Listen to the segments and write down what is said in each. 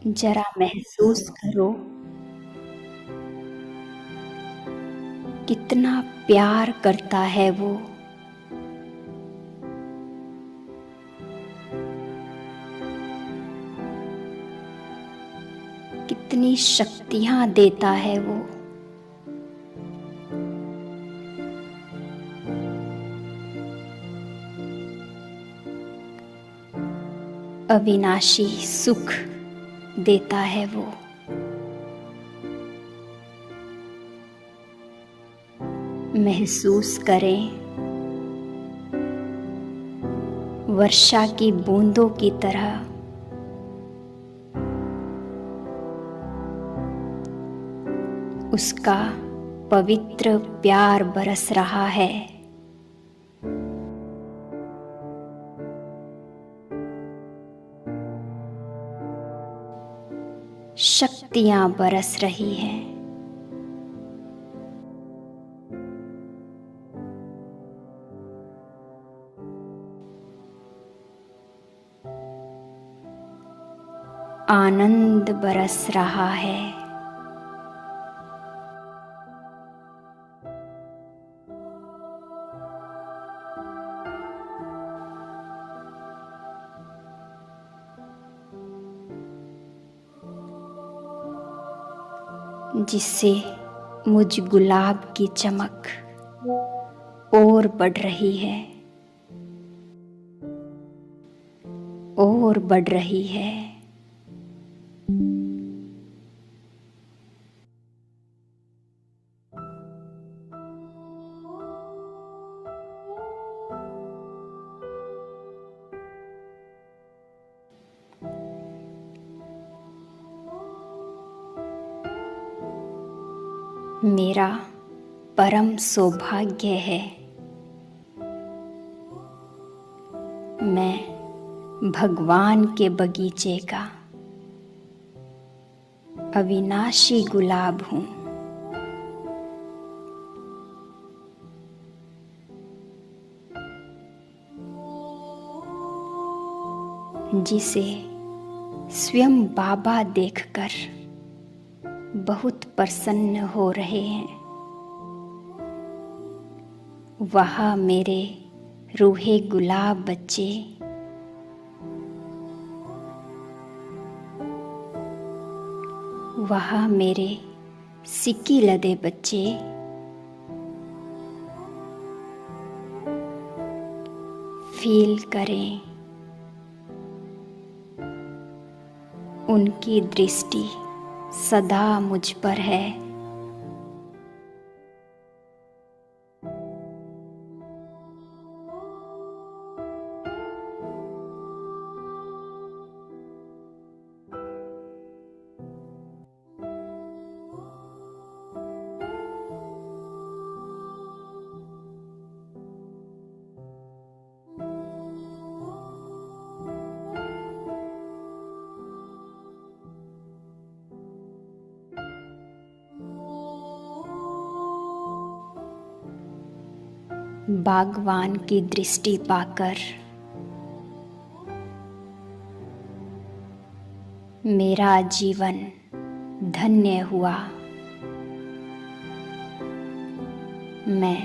जरा महसूस करो कितना प्यार करता है वो। कितनी शक्तियां देता है वो। अविनाशी सुख देता है वो। महसूस करें वर्षा की बूंदों की तरह उसका पवित्र प्यार बरस रहा है। शक्तियां बरस रही हैं। आनंद बरस रहा है। जिससे मुझ गुलाब की चमक और बढ़ रही है, और बढ़ रही है। मेरा परम सौभाग्य है मैं भगवान के बगीचे का अविनाशी गुलाब हूँ। जिसे स्वयं बाबा देखकर बहुत प्रसन्न हो रहे हैं। वह मेरे रूहे गुलाब बच्चे वह मेरे सिक्की लदे बच्चे फील करें उनकी दृष्टि सदा मुझ पर है। बागवान की दृष्टि पाकर मेरा जीवन धन्य हुआ। मैं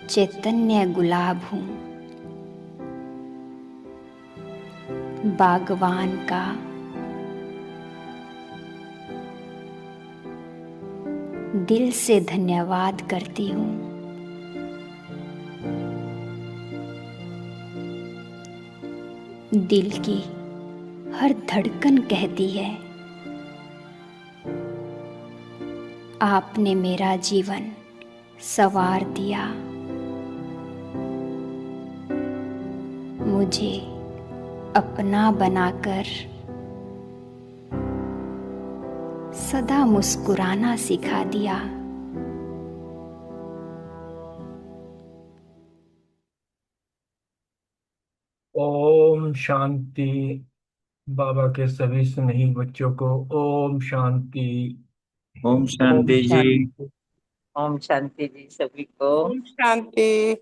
चैतन्य गुलाब हूँ। बागवान का दिल से धन्यवाद करती हूँ। दिल की हर धड़कन कहती है आपने मेरा जीवन संवार दिया। मुझे अपना बनाकर सदा मुस्कुराना सिखा दिया। ओम शांति। बाबा के सभी स्नेही बच्चों को ओम शांति। ओम ओम शांति जी। शांति। ओम शांति जी सभी को। ओम शांति।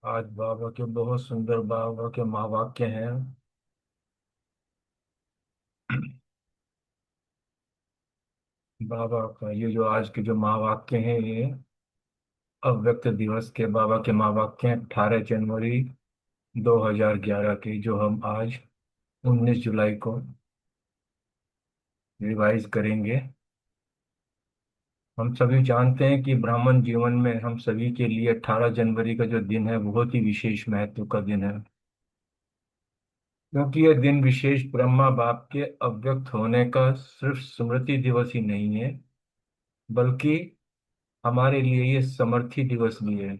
आज बाबा के बहुत सुंदर बाबा के महावाक्य हैं। बाबा का ये जो आज के जो महावाक्य हैं, ये अव्यक्त दिवस के बाबा के महावाक्य हैं, 18 जनवरी 2011 की, जो हम आज 19 जुलाई को रिवाइज करेंगे। हम सभी जानते हैं कि ब्राह्मण जीवन में हम सभी के लिए 18 जनवरी का जो दिन है बहुत ही विशेष महत्व का दिन है, क्योंकि यह दिन विशेष ब्रह्मा बाप के अव्यक्त होने का सिर्फ स्मृति दिवस ही नहीं है, बल्कि हमारे लिए ये समर्थी दिवस भी है।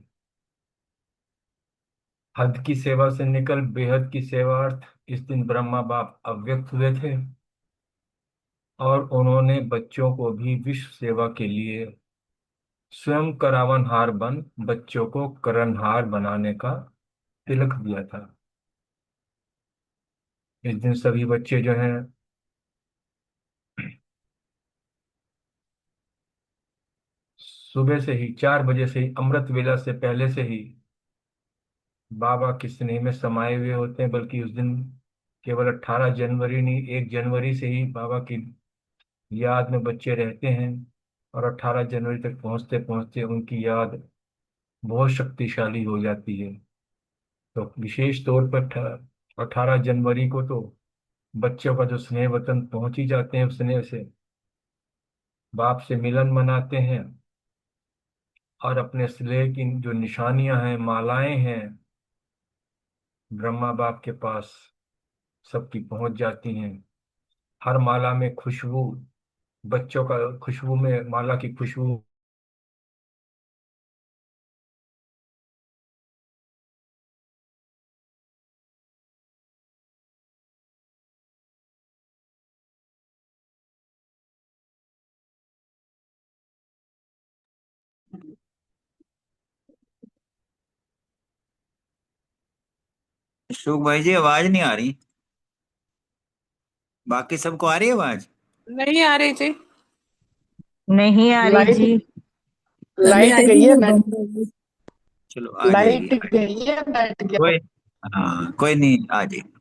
हद की सेवा से निकल बेहद की सेवार्थ इस दिन ब्रह्मा बाप अव्यक्त हुए थे, और उन्होंने बच्चों को भी विश्व सेवा के लिए स्वयं करावनहार बन बच्चों को करणहार बनाने का तिलक दिया था। इस दिन सभी बच्चे जो हैं सुबह से ही 4 बजे से ही, अमृत वेला से पहले से ही बाबा के स्नेह में समाये हुए होते हैं। बल्कि उस दिन केवल 18 जनवरी नहीं, 1 जनवरी से ही बाबा की याद में बच्चे रहते हैं, और 18 जनवरी तक पहुंचते पहुंचते उनकी याद बहुत शक्तिशाली हो जाती है। तो विशेष तौर पर 18 जनवरी को तो बच्चों का जो स्नेह वतन पहुंच ही जाते हैं, उस स्नेह से बाप से मिलन मनाते हैं, और अपने स्नेह की जो निशानियां हैं, मालाएं हैं, ब्रह्मा बाप के पास सबकी पहुंच जाती हैं। हर माला में खुशबू, बच्चों का खुशबू में माला की खुशबू। अशोक भाई जी, आवाज नहीं आ रही। बाकी सबको आ रही है आवाज? नहीं आ रही थी। नहीं आ रही लाइट जी। लाइट गई है बैठ चलो आ लाइट जाएगी। गई है बैठ गया। कोई, हाँ कोई नहीं, आ जाएगी।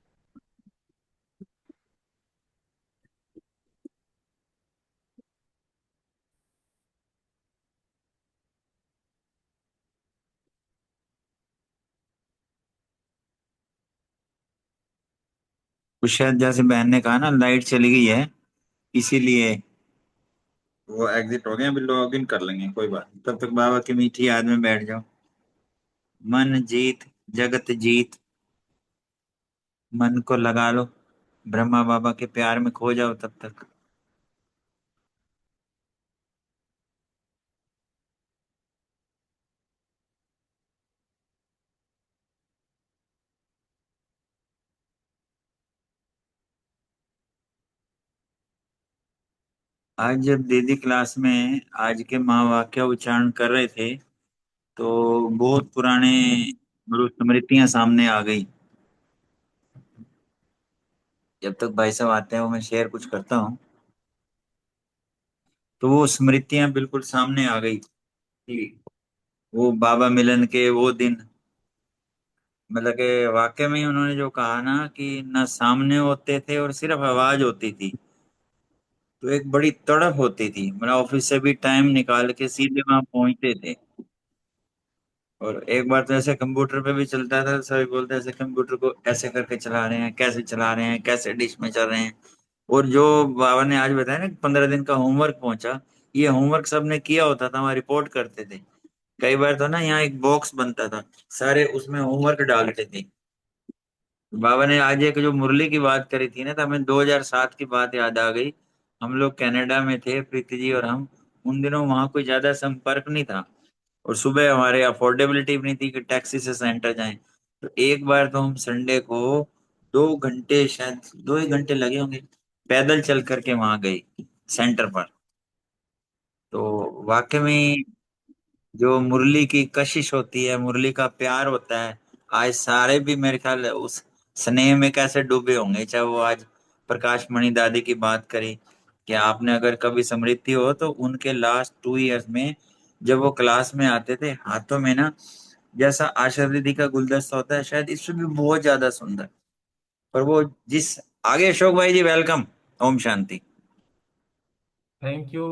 कुछ शायद जैसे बहन ने कहा ना, लाइट चली गई है, इसीलिए वो एग्जिट हो गए। अभी लॉग इन कर लेंगे, कोई बात नहीं। तब तक बाबा की मीठी याद में बैठ जाओ। मन जीत जगत जीत, मन को लगा लो, ब्रह्मा बाबा के प्यार में खो जाओ तब तक। आज जब दीदी क्लास में आज के महावाक्य उच्चारण कर रहे थे, तो बहुत पुराने मधुर स्मृतियां सामने आ गई। जब तक भाई साहब आते हैं वो मैं शेयर कुछ करता हूँ, तो वो स्मृतियां बिल्कुल सामने आ गई कि वो बाबा मिलन के वो दिन, मतलब कि वाकई में ही उन्होंने जो कहा ना कि न सामने होते थे और सिर्फ आवाज होती थी, तो एक बड़ी तड़प होती थी। मतलब ऑफिस से भी टाइम निकाल के सीधे वहां पहुंचते थे। और एक बार तो ऐसे कंप्यूटर पे भी चलता था, सभी बोलते ऐसे कंप्यूटर को ऐसे करके चला रहे हैं, कैसे चला रहे हैं, कैसे डिश में चल रहे हैं। और जो बाबा ने आज बताया ना, 15 दिन का होमवर्क पहुंचा, ये होमवर्क सबने किया होता था, वहाँ रिपोर्ट करते थे। कई बार तो ना यहाँ एक बॉक्स बनता था, सारे उसमें होमवर्क डालते थे। बाबा ने आज एक जो मुरली की बात करी थी ना, तो हमें 2007 की बात याद आ गई। हम लोग कनाडा में थे, प्रीति जी और हम। उन दिनों वहाँ कोई ज्यादा संपर्क नहीं था, और सुबह हमारे अफोर्डेबिलिटी भी नहीं थी कि टैक्सी से सेंटर जाएं। तो एक बार तो हम संडे को 2 घंटे, शायद 2 ही घंटे लगे होंगे, पैदल चल करके वहां गए सेंटर पर। तो वाकई में जो मुरली की कशिश होती है, मुरली का प्यार होता है, आज सारे भी मेरे ख्याल उस स्नेह में कैसे डूबे होंगे। चाहे वो आज प्रकाश मणि दादी की बात करी, कि आपने अगर कभी स्मृति हो तो उनके लास्ट 2 इयर्स में जब वो क्लास में आते थे, हाथों में ना जैसा आशा दीदी का गुलदस्ता होता है, शायद इससे भी बहुत ज्यादा सुंदर। पर वो जिस आगे अशोक भाई ji, welcome. Om Shanti. Thank you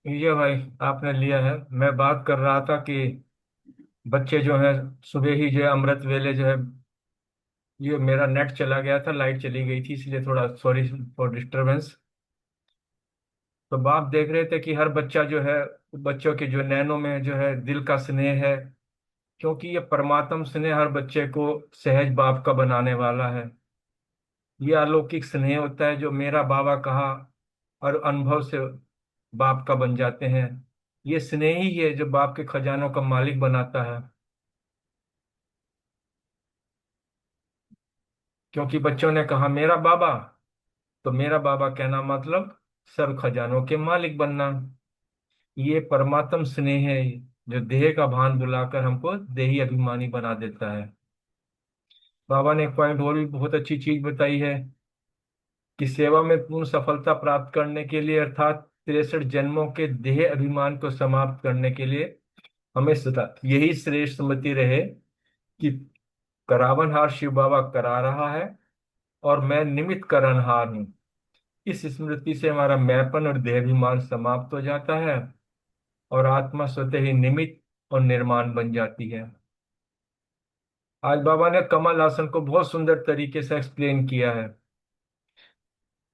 Vijay भाई, आपने लिया है। मैं बात कर रहा था कि बच्चे जो हैं सुबह ही जो है अमृत वेले जो है, ये मेरा नेट चला गया था, लाइट चली गई थी, इसलिए थोड़ा सॉरी फॉर डिस्टरबेंस। तो बाप देख रहे थे कि हर बच्चा जो है, बच्चों के जो नैनों में जो है दिल का स्नेह है, क्योंकि ये परमात्म स्नेह हर बच्चे को सहज बाप का बनाने वाला है। ये अलौकिक स्नेह होता है जो मेरा बाबा कहा और अनुभव से बाप का बन जाते हैं। ये स्नेह ही है जो बाप के खजानों का मालिक बनाता है, क्योंकि बच्चों ने कहा मेरा बाबा, तो मेरा बाबा कहना मतलब सब खजानों के मालिक बनना। ये परमात्म स्नेह है जो देह का भान बुलाकर हमको देही अभिमानी बना देता है। बाबा ने एक पॉइंट और भी बहुत अच्छी चीज बताई है कि सेवा में पूर्ण सफलता प्राप्त करने के लिए, अर्थात 63 जन्मों के देह अभिमान को समाप्त करने के लिए, हमें सदा यही श्रेष्ठ स्मृति रहे कि करावनहार शिव बाबा करा रहा है और मैं निमित्त करनहार हूँ। इस स्मृति से हमारा मैपन और देहाभिमान समाप्त हो जाता है और आत्मा स्वतः ही निमित्त और निर्माण बन जाती है। आज बाबा ने कमल आसन को बहुत सुंदर तरीके से एक्सप्लेन किया है।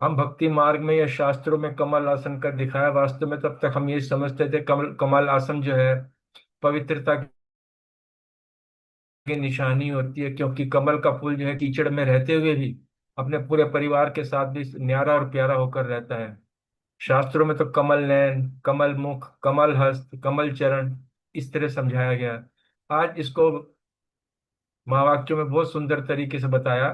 हम भक्ति मार्ग में या शास्त्रों में कमल आसन का दिखाया, वास्तव में तब तक हम ये समझते थे कमल कमल आसन जो है पवित्रता की निशानी होती है, क्योंकि कमल का फूल जो है कीचड़ में रहते हुए भी अपने पूरे परिवार के साथ भी न्यारा और प्यारा होकर रहता है। शास्त्रों में तो कमल नयन, कमल मुख, कमल हस्त, कमल चरण, इस तरह समझाया गया। आज इसको महावाक्यों में बहुत सुंदर तरीके से बताया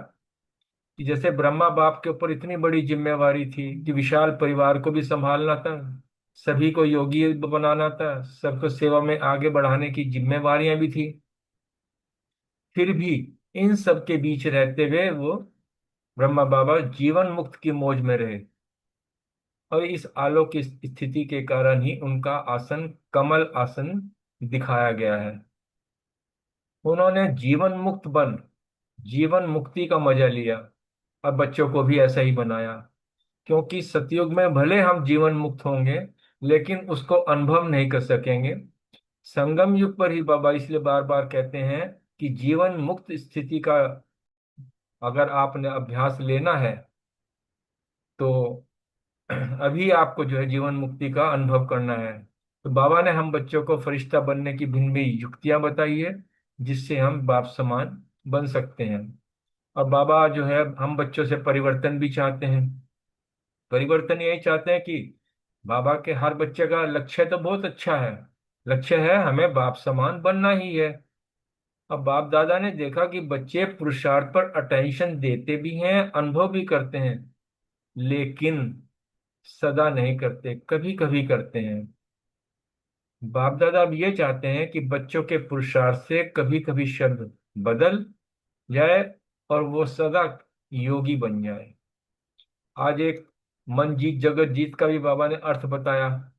कि जैसे ब्रह्मा बाप के ऊपर इतनी बड़ी जिम्मेवारी थी कि विशाल परिवार को भी संभालना था, सभी को योगी बनाना था, सबको सेवा में आगे बढ़ाने की जिम्मेवारियां भी थी, फिर भी इन सब के बीच रहते हुए वो ब्रह्मा बाबा जीवन मुक्त की मौज में रहे। और इस आलोक की स्थिति के कारण ही उनका आसन कमल आसन दिखाया गया है। उन्होंने जीवन मुक्त बन जीवन मुक्ति का मजा लिया और बच्चों को भी ऐसा ही बनाया, क्योंकि सतयुग में भले हम जीवन मुक्त होंगे लेकिन उसको अनुभव नहीं कर सकेंगे। संगम युग पर ही बाबा इसलिए बार बार कहते हैं कि जीवन मुक्त स्थिति का अगर आपने अभ्यास लेना है तो अभी आपको जो है जीवन मुक्ति का अनुभव करना है। तो बाबा ने हम बच्चों को फरिश्ता बनने की भिन्न भिन्न युक्तियां बताई है जिससे हम बाप समान बन सकते हैं। और बाबा जो है हम बच्चों से परिवर्तन भी चाहते हैं। परिवर्तन यही चाहते हैं कि बाबा के हर बच्चे का लक्ष्य तो बहुत अच्छा है, लक्ष्य है हमें बाप समान बनना ही है। अब बाप दादा ने देखा कि बच्चे पुरुषार्थ पर अटेंशन देते भी हैं, अनुभव भी करते हैं, लेकिन सदा नहीं करते, कभी कभी करते हैं। बाप दादा अब ये चाहते हैं कि बच्चों के पुरुषार्थ से कभी कभी शब्द बदल जाए और वो सदा योगी बन जाए। आज एक मन जीत जगत जीत का भी बाबा ने अर्थ बताया।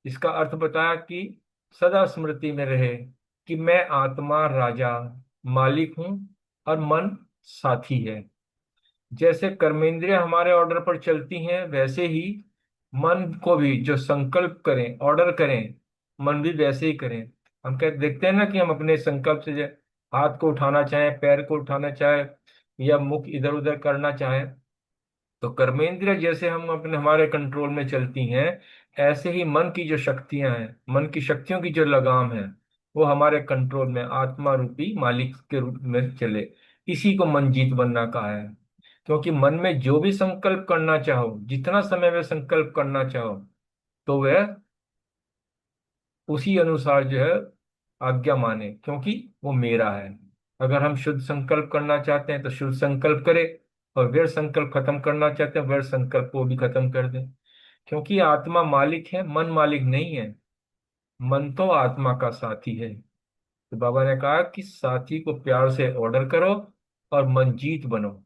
इसका अर्थ बताया कि सदा स्मृति में रहे कि मैं आत्मा राजा मालिक हूं और मन साथी है। जैसे कर्मेंद्रियां हमारे ऑर्डर पर चलती हैं, वैसे ही मन को भी जो संकल्प करें, ऑर्डर करें, मन भी वैसे ही करें। हम कह देखते हैं ना कि हम अपने संकल्प से हाथ को उठाना चाहें, पैर को उठाना चाहे या मुख इधर उधर करना चाहे, तो कर्मेंद्रिय जैसे हम अपने हमारे कंट्रोल में चलती हैं, ऐसे ही मन की जो शक्तियां हैं, मन की शक्तियों की जो लगाम है, वो हमारे कंट्रोल में आत्मा रूपी मालिक के रूप में चले। इसी को मन जीत बनना कहा है। क्योंकि मन में जो भी संकल्प करना चाहो, जितना समय में संकल्प करना चाहो, तो वह उसी अनुसार जो है आज्ञा माने, क्योंकि वो मेरा है। अगर हम शुद्ध संकल्प करना चाहते हैं तो शुद्ध संकल्प करें, और व्यर्थ संकल्प खत्म करना चाहते हैं व्यर्थ संकल्प को भी खत्म कर दें। क्योंकि आत्मा मालिक है, मन मालिक नहीं है। मन तो आत्मा का साथी है। तो बाबा ने कहा कि साथी को प्यार से ऑर्डर करो और मंजीत बनो।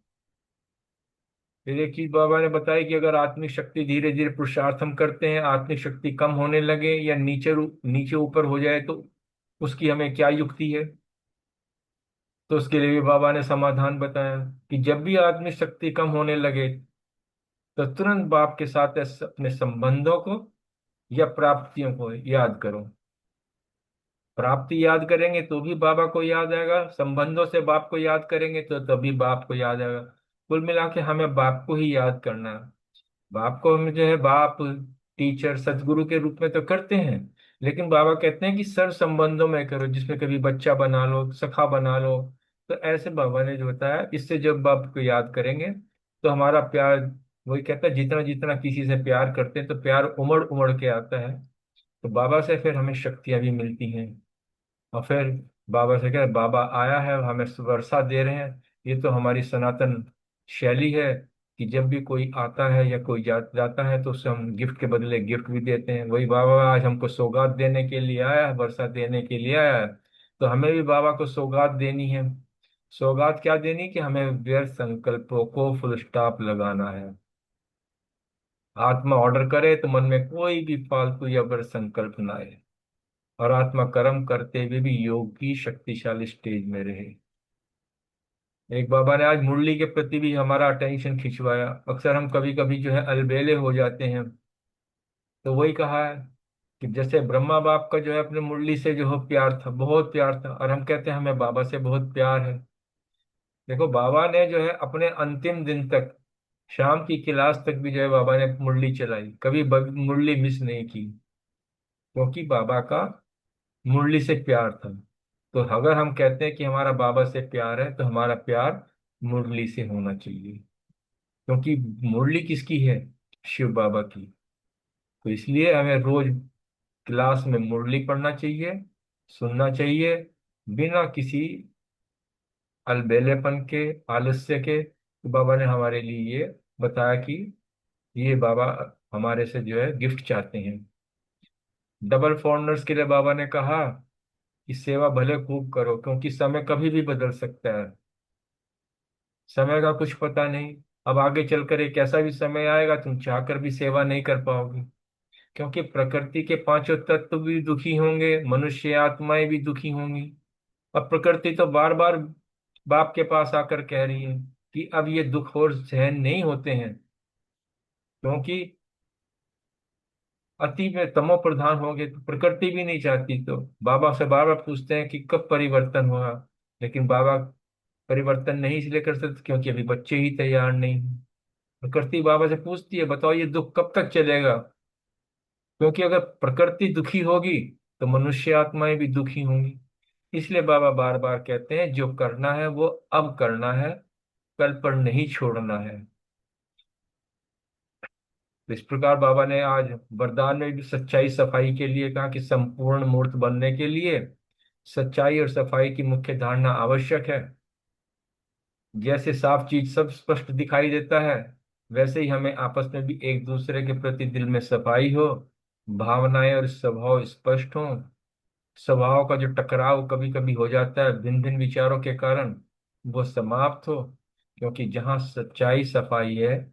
फिर एक चीज बाबा ने बताई कि अगर आत्मिक शक्ति धीरे धीरे पुरुषार्थ हम करते हैं, आत्मिक शक्ति कम होने लगे या नीचे नीचे ऊपर हो जाए, तो उसकी हमें क्या युक्ति है। तो उसके लिए भी बाबा ने समाधान बताया कि जब भी आदमी शक्ति कम होने लगे तो तुरंत बाप के साथ अपने संबंधों को या प्राप्तियों को याद करो। प्राप्ति याद करेंगे तो भी बाबा को याद आएगा, संबंधों से बाप को याद करेंगे तो तभी बाप को याद आएगा। कुल मिला के हमें बाप को ही याद करना है। बाप को हम जो है बाप, टीचर, सदगुरु के रूप में तो करते हैं, लेकिन बाबा कहते हैं कि सर्व संबंधों में करो, जिसमें कभी बच्चा बना लो, सखा बना लो। तो ऐसे बाबा ने जो बताया, इससे जब बाप को याद करेंगे तो हमारा प्यार, वही कहता है जितना जितना किसी से प्यार करते हैं तो प्यार उमड़ उमड़ के आता है। तो बाबा से फिर हमें शक्तियां भी मिलती हैं। और फिर बाबा से क्या, बाबा आया है हमें वर्षा दे रहे हैं। ये तो हमारी सनातन शैली है कि जब भी कोई आता है या कोई जाता है तो उसे हम गिफ्ट के बदले गिफ्ट भी देते हैं। वही बाबा आज हमको सौगात देने के लिए आया है, वर्षा देने के लिए आया है, तो हमें भी बाबा को सौगात देनी है। सौगात क्या देनी कि हमें व्यर्थ संकल्पों को फुल स्टॉप लगाना है। आत्मा ऑर्डर करे तो मन में कोई भी फालतू या व्यर्थ संकल्प ना आए, और आत्मा कर्म करते हुए भी योग की शक्तिशाली स्टेज में रहे। एक बाबा ने आज मुरली के प्रति भी हमारा अटेंशन खिंचवाया। अक्सर हम कभी कभी जो है अलबेले हो जाते हैं। तो वही कहा है कि जैसे ब्रह्मा बाप का जो है अपने मुरली से जो है प्यार था, बहुत प्यार था, और हम कहते हैं हमें बाबा से बहुत प्यार है। देखो बाबा ने जो है अपने अंतिम दिन तक, शाम की क्लास तक भी जो है बाबा ने मुरली चलाई, कभी मुरली मिस नहीं की, क्योंकि बाबा का मुरली से प्यार था। तो अगर हम कहते हैं कि हमारा बाबा से प्यार है तो हमारा प्यार मुरली से होना चाहिए, क्योंकि मुरली किसकी है, शिव बाबा की। तो इसलिए हमें रोज क्लास में मुरली पढ़ना चाहिए, सुनना चाहिए, बिना किसी अलबेलेपन के, आलस्य के। तो बाबा ने हमारे लिए ये बताया कि ये बाबा हमारे से जो है गिफ्ट चाहते हैं। डबल फॉरनर्स के लिए बाबा ने कहा कि सेवा भले खूब करो, क्योंकि समय कभी भी बदल सकता है। समय का कुछ पता नहीं, अब आगे चलकर एक ऐसा भी समय आएगा तुम चाहकर भी सेवा नहीं कर पाओगे, क्योंकि प्रकृति के पांचों तत्व भी दुखी होंगे, मनुष्य आत्माएं भी दुखी होंगी। और प्रकृति तो बार बार बाप के पास आकर कह रही है कि अब ये दुख और सहन नहीं होते हैं, क्योंकि अति में तमो प्रधान हो गए। तो प्रकृति भी नहीं चाहती, तो बाबा से बार बार पूछते हैं कि कब परिवर्तन होगा। लेकिन बाबा परिवर्तन नहीं इसलिए कर सकते क्योंकि अभी बच्चे ही तैयार नहीं हैं। प्रकृति बाबा से पूछती है बताओ ये दुख कब तक चलेगा, क्योंकि अगर प्रकृति दुखी होगी तो मनुष्य आत्माएं भी दुखी होंगी। इसलिए बाबा बार बार कहते हैं जो करना है वो अब करना है, कल पर नहीं छोड़ना है। तो इस प्रकार बाबा ने आज वरदान में भी सच्चाई सफाई के लिए कहा कि संपूर्ण मूर्त बनने के लिए सच्चाई और सफाई की मुख्य धारणा आवश्यक है। जैसे साफ चीज सब स्पष्ट दिखाई देता है, वैसे ही हमें आपस में भी एक दूसरे के प्रति दिल में सफाई हो, भावनाएं और स्वभाव स्पष्ट हो। स्वभाव का जो टकराव कभी कभी हो जाता है भिन्न भिन्न विचारों के कारण, वो समाप्त हो, क्योंकि जहाँ सच्चाई सफाई है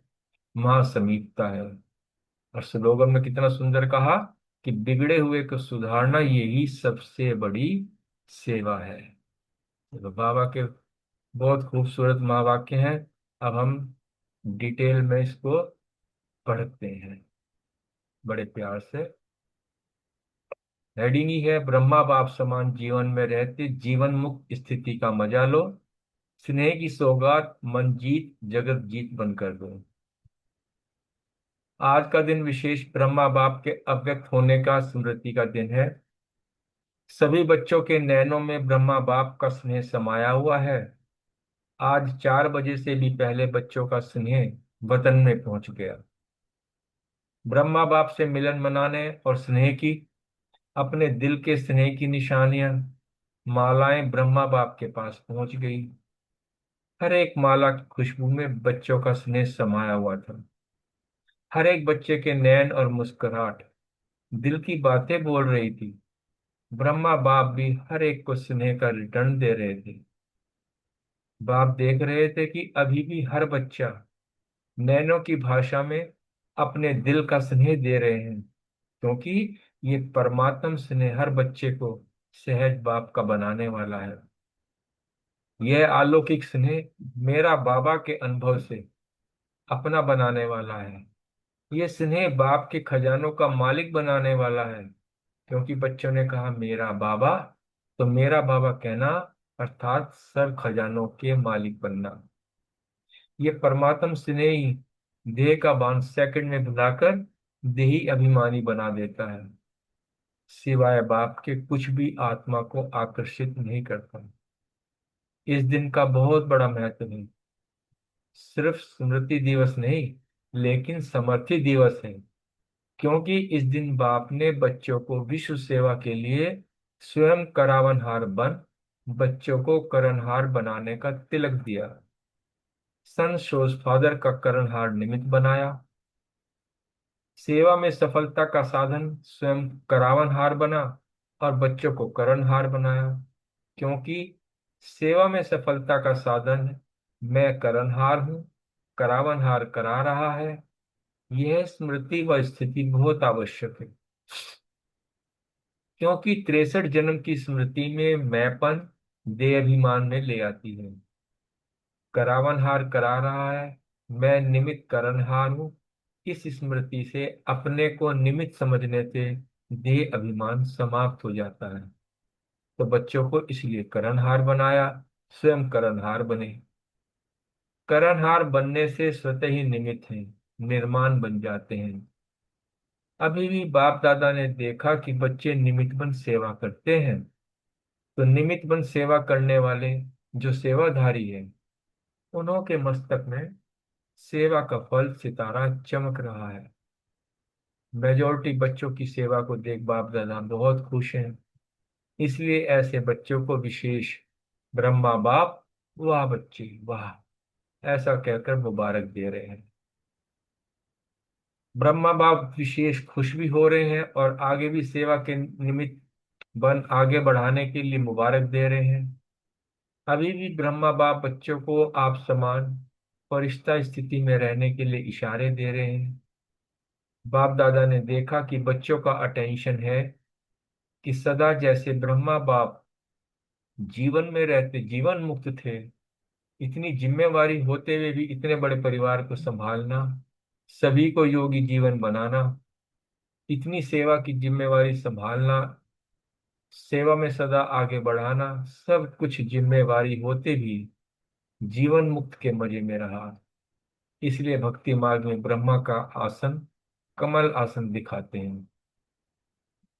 वहां समीपता है। और स्लोगन में कितना सुंदर कहा कि बिगड़े हुए को सुधारना यही सबसे बड़ी सेवा है। तो बाबा के बहुत खूबसूरत महावाक्य हैं। अब हम डिटेल में इसको पढ़ते हैं बड़े प्यार से। हेडिंग ही है, ब्रह्मा बाप समान जीवन में रहते जीवन मुक्त स्थिति का मजा लो, स्नेह की सौगात मन जीत जगत जीत बनकर दो। आज का दिन विशेष ब्रह्मा बाप के अव्यक्त होने का स्मृति का दिन है। सभी बच्चों के नैनों में ब्रह्मा बाप का स्नेह समाया हुआ है। आज 4 बजे से भी पहले बच्चों का स्नेह वतन में पहुंच गया। ब्रह्मा बाप से मिलन मनाने और स्नेह की, अपने दिल के स्नेह की निशानियां, मालाएं ब्रह्मा बाप के पास पहुंच गई। हर एक माला की खुशबू में बच्चों का स्नेह समाया हुआ था। हर एक बच्चे के नैन और मुस्कुराहट दिल की बातें बोल रही थी। ब्रह्मा बाप भी हर एक को स्नेह का रिटर्न दे रहे थे। बाप देख रहे थे कि अभी भी हर बच्चा नैनों की भाषा में अपने दिल का स्नेह दे रहे हैं, क्योंकि ये परमात्म स्नेह हर बच्चे को सहज बाप का बनाने वाला है। यह अलौकिक स्नेह मेरा बाबा के अनुभव से अपना बनाने वाला है। यह स्नेह बाप के खजानों का मालिक बनाने वाला है। क्योंकि बच्चों ने कहा मेरा बाबा, तो मेरा बाबा कहना अर्थात सर्व खजानों के मालिक बनना। ये परमात्म स्नेह ही देह का बांध सेकंड में भुलाकर देही अभिमानी बना देता है। सिवाय बाप के कुछ भी आत्मा को आकर्षित नहीं करता। इस दिन का बहुत बड़ा महत्व है। सिर्फ स्मृति दिवस नहीं, लेकिन समर्थी दिवस है। क्योंकि इस दिन बाप ने बच्चों को विश्व सेवा के लिए स्वयं करावनहार बन बच्चों को करणहार बनाने का तिलक दिया। सन शोज फादर का करणहार निमित्त बनाया। सेवा में सफलता का साधन स्वयं करावनहार बना और बच्चों को करणहार बनाया। क्योंकि सेवा में सफलता का साधन मैं करणहार हूँ, करावनहार करा रहा है। यह स्मृति व स्थिति बहुत आवश्यक है। क्योंकि 63 जन्म की स्मृति में मैंपन देह अभिमान में ले आती है। करावनहार करा रहा है, मैं निमित्त करणहार हूँ। इस स्मृति से अपने को निमित्त समझने से देह अभिमान समाप्त हो जाता है। तो बच्चों को इसलिए करणहार बनाया, स्वयं करणहार बने। करणहार बनने से स्वतः ही निमित्त हैं, निर्माण बन जाते हैं। अभी भी बाप दादा ने देखा कि बच्चे निमित्त बन सेवा करते हैं, तो निमित्त बन सेवा करने वाले जो सेवाधारी है, उन्हों के मस्तक में सेवा का फल सितारा चमक रहा है। मेजोरिटी बच्चों की सेवा को देख बाप दादा बहुत खुश हैं। इसलिए ऐसे बच्चों को विशेष ब्रह्मा बाप वाह बच्चे वाह ऐसा कहकर मुबारक दे रहे हैं। ब्रह्मा बाप विशेष खुश भी हो रहे हैं और आगे भी सेवा के निमित्त बन आगे बढ़ाने के लिए मुबारक दे रहे हैं। अभी भी ब्रह्मा बाप बच्चों को आप समान फरिश्ता स्थिति में रहने के लिए इशारे दे रहे हैं। बाप दादा ने देखा कि बच्चों का अटेंशन है कि सदा जैसे ब्रह्मा बाप जीवन में रहते जीवन मुक्त थे, इतनी जिम्मेवारी होते हुए भी इतने बड़े परिवार को संभालना, सभी को योगी जीवन बनाना, इतनी सेवा की जिम्मेवारी संभालना, सेवा में सदा आगे बढ़ाना, सब कुछ जिम्मेवारी होते भी जीवन मुक्त के मजे में रहा। इसलिए भक्ति मार्ग में ब्रह्मा का आसन कमल आसन दिखाते हैं।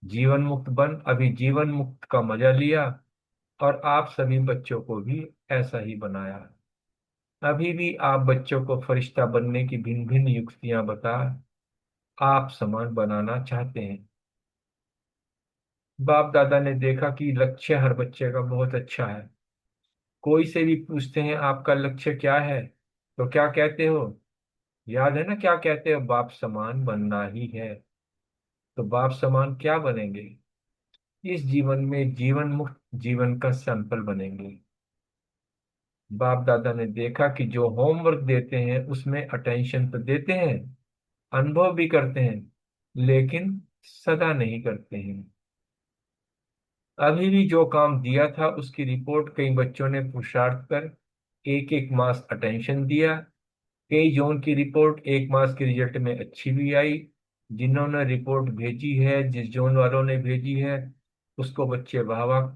जीवन मुक्त बन अभी जीवन मुक्त का मजा लिया और आप सभी बच्चों को भी ऐसा ही बनाया। अभी भी आप बच्चों को फरिश्ता बनने की भिन्न भिन्न युक्तियां बता आप समान बनाना चाहते हैं। बाप दादा ने देखा कि लक्ष्य हर बच्चे का बहुत अच्छा है। कोई से भी पूछते हैं आपका लक्ष्य क्या है, तो क्या कहते हो? याद है ना क्या कहते हो? बाप समान बनना ही है। तो बाप समान क्या बनेंगे? इस जीवन में जीवन मुक्त जीवन का सैंपल बनेंगे। बाप दादा ने देखा कि जो होमवर्क देते हैं उसमें अटेंशन तो देते हैं, अनुभव भी करते हैं, लेकिन सदा नहीं करते हैं। अभी भी जो काम दिया था उसकी रिपोर्ट कई बच्चों ने पुरुषार्थ कर एक एक मास अटेंशन दिया। कई जोन की रिपोर्ट एक मास के रिजल्ट में अच्छी भी आई। जिन्होंने रिपोर्ट भेजी है, जिस जोन वालों ने भेजी है, उसको बच्चे वाह वाह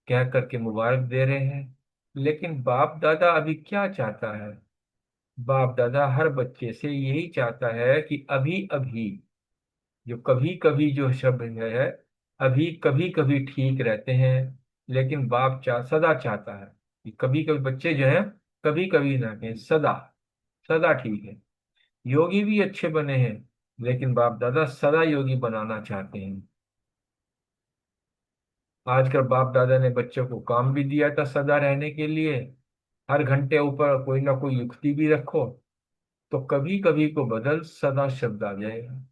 कह करके मुबारक दे रहे हैं। लेकिन बाप दादा अभी क्या चाहता है? बाप दादा हर बच्चे से यही चाहता है कि अभी अभी जो कभी कभी जो शब्द है, अभी कभी कभी ठीक रहते हैं, लेकिन बाप सदा चाहता है कि कभी कभी बच्चे जो है कभी कभी ना कहें, सदा सदा ठीक है। योगी भी अच्छे बने हैं, लेकिन बाप दादा सदा योगी बनाना चाहते हैं। आजकल बाप दादा ने बच्चों को काम भी दिया था सदा रहने के लिए। हर घंटे ऊपर कोई ना कोई युक्ति भी रखो, तो कभी कभी को बदल सदा शब्द आ जाएगा।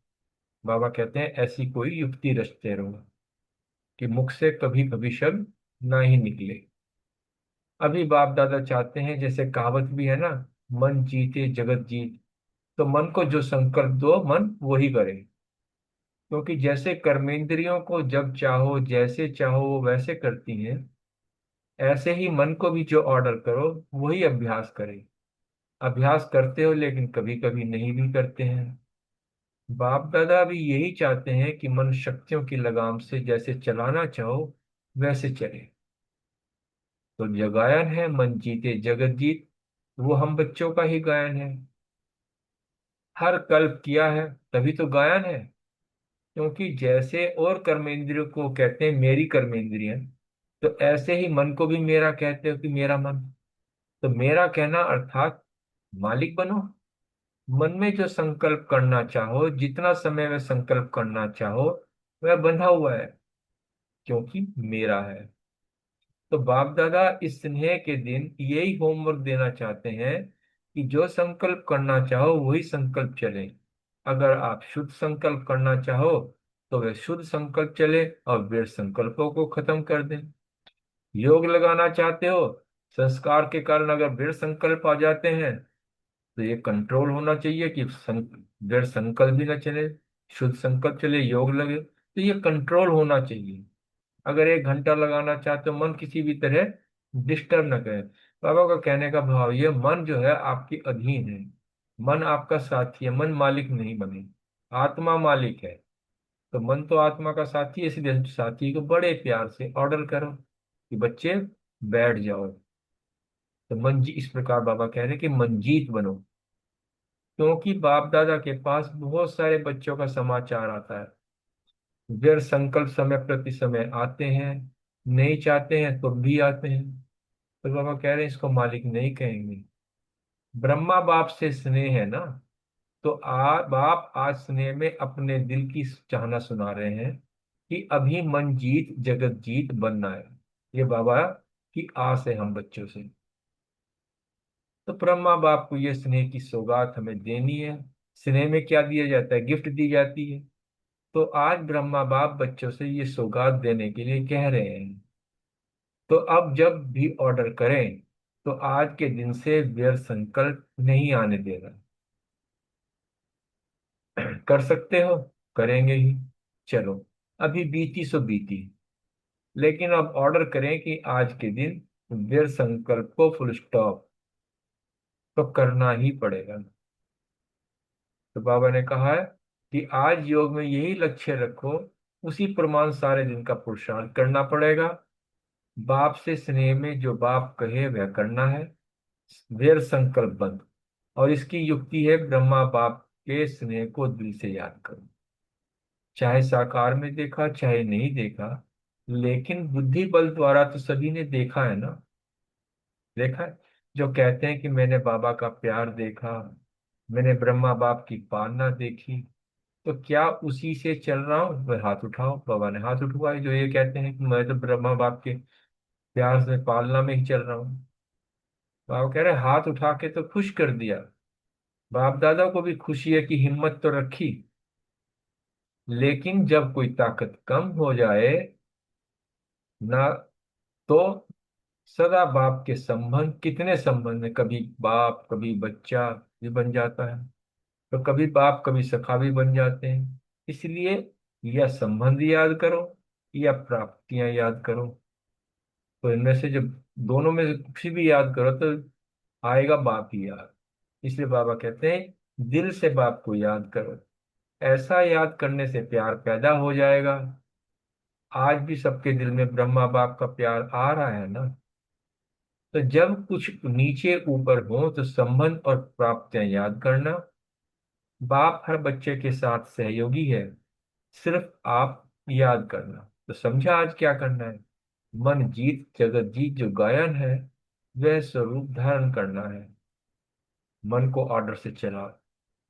बाबा कहते हैं ऐसी कोई युक्ति रचते रहो कि मुख से कभी कभी शब्द ना ही निकले। अभी बाप दादा चाहते हैं, जैसे कहावत भी है ना, मन जीते जगत जीत। तो मन को जो संकल्प दो मन वही करे। क्योंकि जैसे कर्मेंद्रियों को जब चाहो जैसे चाहो वो वैसे करती हैं, ऐसे ही मन को भी जो ऑर्डर करो वही अभ्यास करे। अभ्यास करते हो लेकिन कभी कभी नहीं भी करते हैं। बाप दादा भी यही चाहते हैं कि मन शक्तियों की लगाम से जैसे चलाना चाहो वैसे चले। तो जो गायन है मन जीते जगत जीत, वो हम बच्चों का ही गायन है। हर कल्प किया है तभी तो गायन है। क्योंकि जैसे और कर्मेंद्रियों को कहते हैं मेरी कर्मेंद्रियां, तो ऐसे ही मन को भी मेरा कहते हो कि मेरा मन। तो मेरा कहना अर्थात मालिक बनो। मन में जो संकल्प करना चाहो, जितना समय में संकल्प करना चाहो, वह बंधा हुआ है क्योंकि मेरा है। तो बाप दादा इस स्नेह के दिन यही होमवर्क देना चाहते हैं कि जो संकल्प करना चाहो वही संकल्प चले। अगर आप शुद्ध संकल्प करना चाहो तो वह शुद्ध संकल्प चले और व्यर्थ संकल्पों को खत्म कर दें। योग लगाना चाहते हो, संस्कार के कारण अगर व्यर्थ संकल्प आ जाते हैं तो ये कंट्रोल होना चाहिए कि व्यर्थ संकल्प भी ना चले, शुद्ध संकल्प चले, योग लगे, तो ये कंट्रोल होना चाहिए। अगर 1 घंटा लगाना चाहते हो मन किसी भी तरह डिस्टर्ब न करे। बाबा का कहने का भाव ये, मन जो है आपकी अधीन है, मन आपका साथी है, मन मालिक नहीं बने। आत्मा मालिक है। तो मन तो आत्मा का साथी है, इसलिए साथी को बड़े प्यार से ऑर्डर करो कि बच्चे बैठ जाओ। तो इस प्रकार बाबा कह रहे हैं कि मंजीत बनो। क्योंकि बाप दादा के पास बहुत सारे बच्चों का समाचार आता है। व्यर्थ संकल्प समय प्रति समय आते हैं, नहीं चाहते हैं तो भी आते हैं। तो बाबा कह रहे हैं इसको मालिक नहीं कहेंगे। ब्रह्मा बाप से स्नेह है ना, तो बाप आज स्नेह में अपने दिल की चाहना सुना रहे हैं कि अभी मन जीत जगत जीत बनना है। ये बाबा की आस है हम बच्चों से। तो ब्रह्मा बाप को ये स्नेह की सौगात हमें देनी है। स्नेह में क्या दिया जाता है? गिफ्ट दी जाती है। तो आज ब्रह्मा बाप बच्चों से ये सौगात देने के लिए कह रहे हैं। तो अब जब भी ऑर्डर करें तो आज के दिन से व्यर्थ संकल्प नहीं आने देना। कर सकते हो, करेंगे ही, चलो, अभी बीती सो बीती। लेकिन अब ऑर्डर करें कि आज के दिन व्यर्थ संकल्प को फुल स्टॉप तो करना ही पड़ेगा। तो बाबा ने कहा है कि आज योग में यही लक्ष्य रखो, उसी प्रमाण सारे दिन का पुरुषार्थ करना पड़ेगा। बाप से स्नेह में जो बाप कहे वह करना है, व्यर्थ संकल्प बंद। और इसकी युक्ति है ब्रह्मा बाप के स्नेह को दिल से याद करो। चाहे साकार में देखा चाहे नहीं देखा, लेकिन बुद्धि बल द्वारा तो सभी ने देखा है ना। देखा है। जो कहते हैं कि मैंने बाबा का प्यार देखा, मैंने ब्रह्मा बाप की पालना देखी, तो क्या उसी से चल रहा हूं? वह हाथ उठाओ। बाबा ने हाथ उठवाए जो ये कहते हैं कि मैं तो ब्रह्मा बाप के प्यार से पालना में ही चल रहा हूँ। बाबा कह रहे हाथ उठा के तो खुश कर दिया। बाप दादा को भी खुशी है कि हिम्मत तो रखी। लेकिन जब कोई ताकत कम हो जाए ना, तो सदा बाप के संबंध, कितने संबंध है, कभी बाप कभी बच्चा भी बन जाता है, तो कभी बाप कभी सखा भी बन जाते हैं। इसलिए या संबंध याद करो या प्राप्तियां याद करो। तो इनमें से जब दोनों में से कुछ भी याद करो तो आएगा बाप ही याद। इसलिए बाबा कहते हैं दिल से बाप को याद करो। ऐसा याद करने से प्यार पैदा हो जाएगा। आज भी सबके दिल में ब्रह्मा बाप का प्यार आ रहा है ना। तो जब कुछ नीचे ऊपर हो तो संबंध और प्राप्तियां याद करना। बाप हर बच्चे के साथ सहयोगी है, सिर्फ आप याद करना। तो समझा आज क्या करना है? मन जीत जगत जीत जो गायन है वह स्वरूप धारण करना है। मन को ऑर्डर से चला।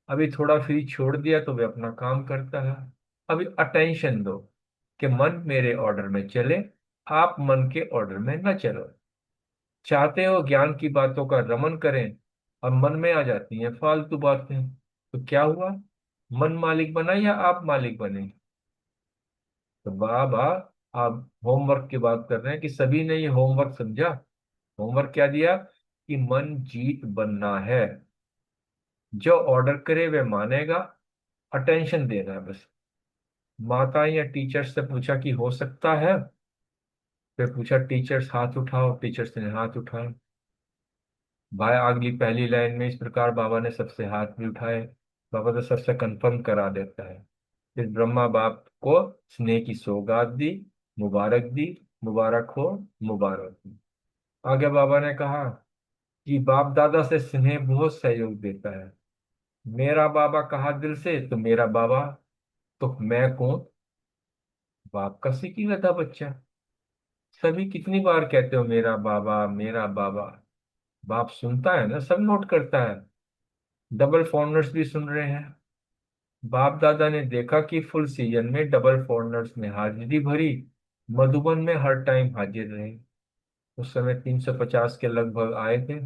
अभी थोड़ा फ्री छोड़ दिया तो वह अपना काम करता है। अभी अटेंशन दो कि मन मेरे ऑर्डर में चले, आप मन के ऑर्डर में न चलो। चाहते हो ज्ञान की बातों का रमन करें और मन में आ जाती हैं फालतू बातें, तो क्या हुआ? मन मालिक बना या आप मालिक बने? तो बाबा आप होमवर्क की बात कर रहे हैं कि सभी ने ये होमवर्क समझा। होमवर्क क्या दिया कि मन जीत बनना है। जो ऑर्डर करे वह मानेगा। अटेंशन देना है बस। माता या टीचर से पूछा कि हो सकता है? फिर पूछा टीचर्स हाथ उठाओ, टीचर्स ने हाथ उठाए। भाई अगली पहली लाइन में इस प्रकार बाबा ने सबसे हाथ भी उठाए। बाबा तो सबसे कंफर्म करा देता है। फिर ब्रह्मा बाप को स्नेह की सौगात दी, मुबारक दी, मुबारक हो, मुबारक हो। आगे बाबा ने कहा कि बाप दादा से स्नेह बहुत सहयोग देता है। मेरा बाबा कहा दिल से तो मेरा बाबा, तो मैं कौन? बाप का सीखी था बच्चा। सभी कितनी बार कहते हो मेरा बाबा, मेरा बाबा। बाप सुनता है ना, सब नोट करता है। डबल फॉरनर्स भी सुन रहे हैं। बाप दादा ने देखा कि फुल सीजन में डबल फॉरनर्स ने हाजिरी भरी, मधुबन में हर टाइम हाजिर रहे। उस समय 350 के लगभग आए थे।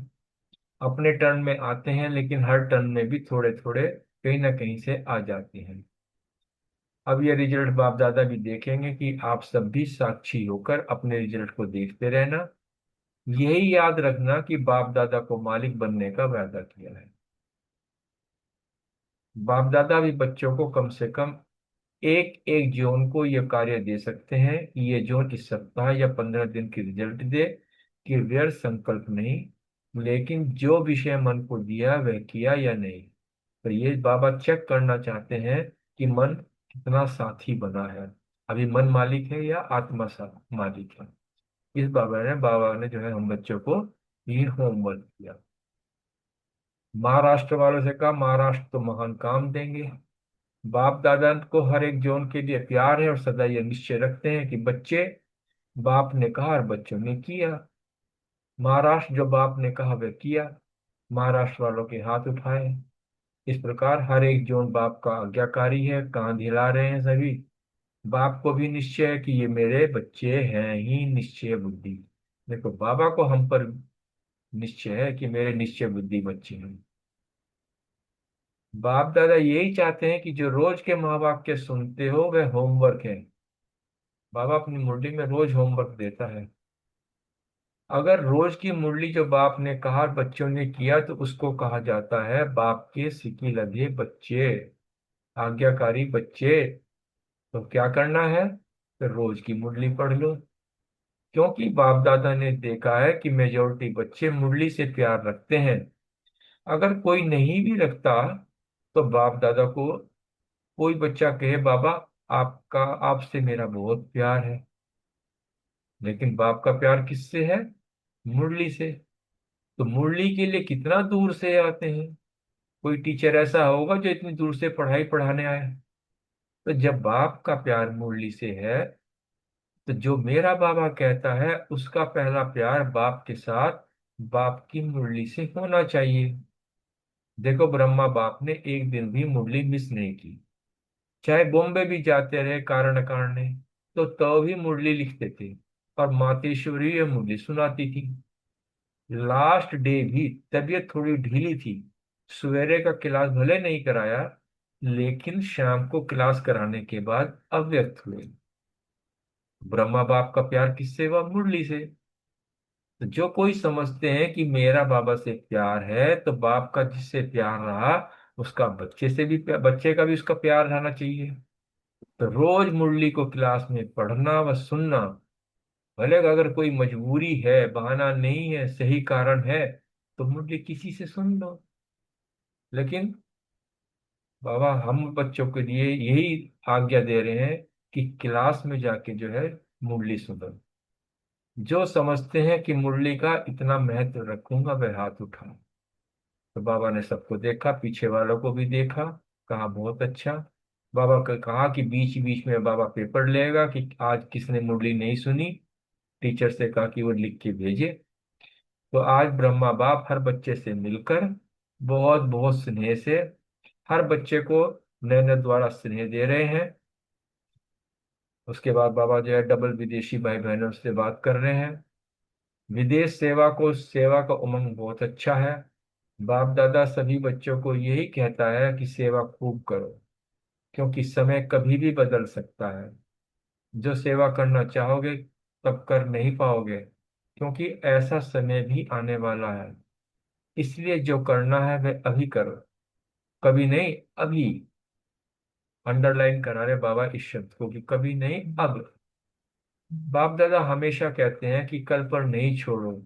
अपने टर्न में आते हैं, लेकिन हर टर्न में भी थोड़े थोड़े कहीं ना कहीं से आ जाते हैं। अब ये रिजल्ट बाप दादा भी देखेंगे कि आप सब भी साक्षी होकर अपने रिजल्ट को देखते रहना। यही याद रखना कि बाप दादा को मालिक बनने का वादा किया है। बाप दादा भी बच्चों को कम से कम एक एक जोन को ये कार्य दे सकते हैं कि ये जोन इस सप्ताह या 15 दिन की रिजल्ट दे, कि व्यर्थ संकल्प नहीं, लेकिन जो विषय मन को दिया वह किया या नहीं। तो ये बाबा चेक करना चाहते हैं कि मन कितना साथी बना है। अभी मन मालिक है या आत्मा मालिक है। इस बाबा ने जो है हम बच्चों को ये होमवर्क किया। महाराष्ट्र वालों से कहा महाराष्ट्र तो महान काम देंगे। बाप दादा को हर एक जोन के लिए प्यार है और सदा ये निश्चय रखते हैं कि बच्चे, बाप ने कहा और बच्चों ने किया। महाराष्ट्र जो बाप ने कहा वह किया। महाराष्ट्र वालों के हाथ उठाए। इस प्रकार हर एक जोन बाप का आज्ञाकारी है, कान हिला रहे हैं सभी। बाप को भी निश्चय है कि ये मेरे बच्चे हैं ही, निश्चय बुद्धि। देखो बाबा को हम पर निश्चय है कि मेरे निश्चय बुद्धि बच्चे हैं। बाप दादा यही चाहते हैं कि जो रोज के माँ बाप के सुनते हो वह होमवर्क है। बाबा अपनी मुरली में रोज होमवर्क देता है। अगर रोज की मुरली जो बाप ने कहा बच्चों ने किया तो उसको कहा जाता है बाप के सिकी लधे बच्चे, आज्ञाकारी बच्चे। तो क्या करना है? तो रोज की मुरली पढ़ लो। क्योंकि बाप दादा ने देखा है कि मेजोरिटी बच्चे मुरली से प्यार रखते हैं। अगर कोई नहीं भी रखता तो बाप दादा को कोई बच्चा कहे बाबा आपका, आपसे मेरा बहुत प्यार है, लेकिन बाप का प्यार किससे है? मुरली से। तो मुरली के लिए कितना दूर से आते हैं। कोई टीचर ऐसा होगा जो इतनी दूर से पढ़ाई पढ़ाने आए? तो जब बाप का प्यार मुरली से है, तो जो मेरा बाबा कहता है उसका पहला प्यार बाप के साथ, बाप की मुरली से होना चाहिए। देखो ब्रह्मा बाप ने एक दिन भी मुरली मिस नहीं की। चाहे बॉम्बे भी जाते रहे कारण अकारणे, तो भी मुरली लिखते थे और मातेश्वरी ये मुरली सुनाती थी। लास्ट डे भी तबीयत थोड़ी ढीली थी। सवेरे का क्लास भले नहीं कराया, लेकिन शाम को क्लास कराने के बाद अव्यक्त हुए। ब्रह्मा बाप का प्यार किससे हुआ? मुरली से। तो जो कोई समझते हैं कि मेरा बाबा से प्यार है, तो बाप का जिससे प्यार रहा उसका बच्चे से भी बच्चे का भी उसका प्यार रहना चाहिए। तो रोज मुरली को क्लास में पढ़ना व सुनना। भले अगर कोई मजबूरी है, बहाना नहीं है, सही कारण है, तो मुरली किसी से सुन लो। लेकिन बाबा हम बच्चों के लिए यही आज्ञा दे रहे हैं कि क्लास में जाके जो है मुरली सुनो। जो समझते हैं कि मुरली का इतना महत्व रखूंगा वह हाथ उठाओ। तो बाबा ने सबको देखा, पीछे वालों को भी देखा, कहा बहुत अच्छा। बाबा को कहा कि बीच बीच में बाबा पेपर लेगा कि आज किसने मुरली नहीं सुनी। टीचर से कहा कि वो लिख के भेजे। तो आज ब्रह्मा बाप हर बच्चे से मिलकर बहुत बहुत स्नेह से हर बच्चे को नैन द्वारा स्नेह दे रहे हैं। उसके बाद बाबा जो है डबल विदेशी भाई बहनों से बात कर रहे हैं। विदेश सेवा का उमंग बहुत अच्छा है। बाप दादा सभी बच्चों को यही कहता है कि सेवा खूब करो, क्योंकि समय कभी भी बदल सकता है। जो सेवा करना चाहोगे तब कर नहीं पाओगे, क्योंकि ऐसा समय भी आने वाला है। इसलिए जो करना है वह अभी करो, कभी नहीं, अभी। अंडरलाइन करा रहे बाबा इस शब्द को कि कभी नहीं अब। बाप दादा हमेशा कहते हैं कि कल पर नहीं छोड़ो,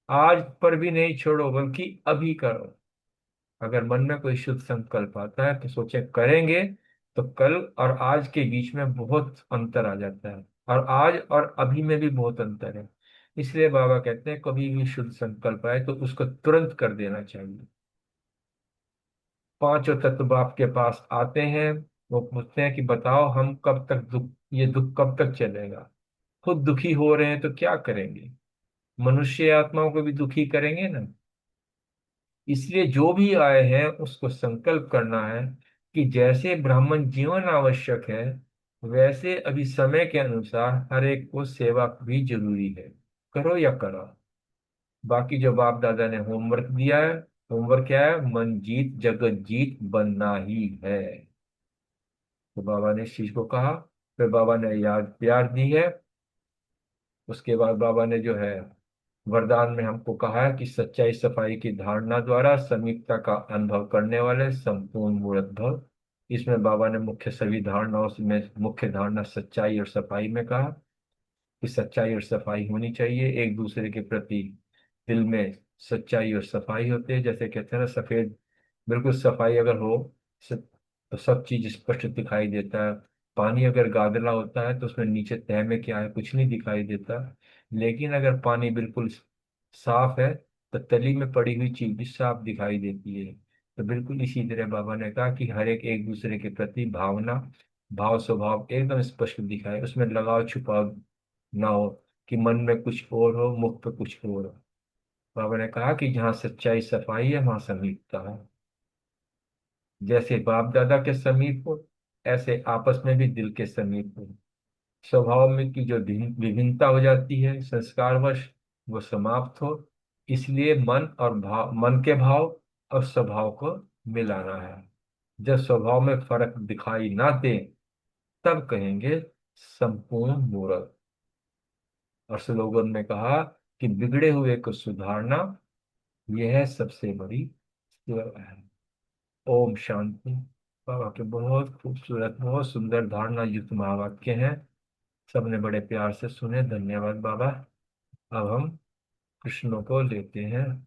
आज पर भी नहीं छोड़ो, बल्कि अभी करो। अगर मन में कोई शुद्ध संकल्प आता है तो सोचे करेंगे, तो कल और आज के बीच में बहुत अंतर आ जाता है, और आज और अभी में भी बहुत अंतर है। इसलिए बाबा कहते हैं कभी भी शुद्ध संकल्प आए तो उसको तुरंत कर देना चाहिए। पांचों तत्व बाप के पास आते हैं, वो पूछते हैं कि बताओ हम कब तक दुख, ये दुख कब तक चलेगा। खुद दुखी हो रहे हैं तो क्या करेंगे, मनुष्य आत्माओं को भी दुखी करेंगे ना। इसलिए जो भी आए हैं उसको संकल्प करना है कि जैसे ब्राह्मण जीवन आवश्यक है, वैसे अभी समय के अनुसार हर एक को सेवा भी जरूरी है। करो या करो। बाकी जो बाप दादा ने होमवर्क दिया है, होमवर्क क्या है, मन जीत जगत जीत बनना ही है। तो बाबा ने इस चीज को कहा, फिर बाबा ने याद प्यार दी है। उसके बाद बाबा ने जो है वरदान में हमको कहा है कि सच्चाई सफाई की धारणा द्वारा समीपता का अनुभव करने वाले संपूर्ण मूर्त भव। इसमें बाबा ने मुख्य सभी धारणाओं में मुख्य धारणा सच्चाई और सफाई में कहा कि सच्चाई और सफाई होनी चाहिए एक दूसरे के प्रति। दिल में सच्चाई और सफाई होते हैं, जैसे कहते हैं ना सफेद, बिल्कुल सफाई अगर हो तो सब चीज स्पष्ट दिखाई देता है। पानी अगर गादला होता है तो उसमें नीचे तह में क्या है कुछ नहीं दिखाई देता। लेकिन अगर पानी बिल्कुल साफ है तो तली में पड़ी हुई चीज भी साफ दिखाई देती है। तो बिल्कुल इसी तरह बाबा ने कहा कि हर एक एक दूसरे के प्रति भावना, भाव स्वभाव एकदम स्पष्ट दिखाए, उसमें लगाव छुपाव ना हो कि मन में कुछ और हो मुख पे कुछ और हो। बाबा ने कहा कि जहाँ सच्चाई सफाई है वहां समीपता है। जैसे बाप दादा के समीप हो, ऐसे आपस में भी दिल के समीप हो। स्वभाव में की जो विभिन्नता हो जाती है संस्कारवश, वो समाप्त हो। इसलिए मन और भाव, मन के भाव और स्वभाव को मिलाना है। जब स्वभाव में फर्क दिखाई ना दे तब कहेंगे संपूर्ण मूर्त। और स्लोगन में कहा कि बिगड़े हुए को सुधारना, यह है सबसे बड़ी सेवा है। ओम शांति। बाबा के बहुत खूबसूरत बहुत सुंदर धारणा युक्त महावाक्य हैं। सबने बड़े प्यार से सुने, धन्यवाद बाबा। अब हम कृष्णों को लेते हैं।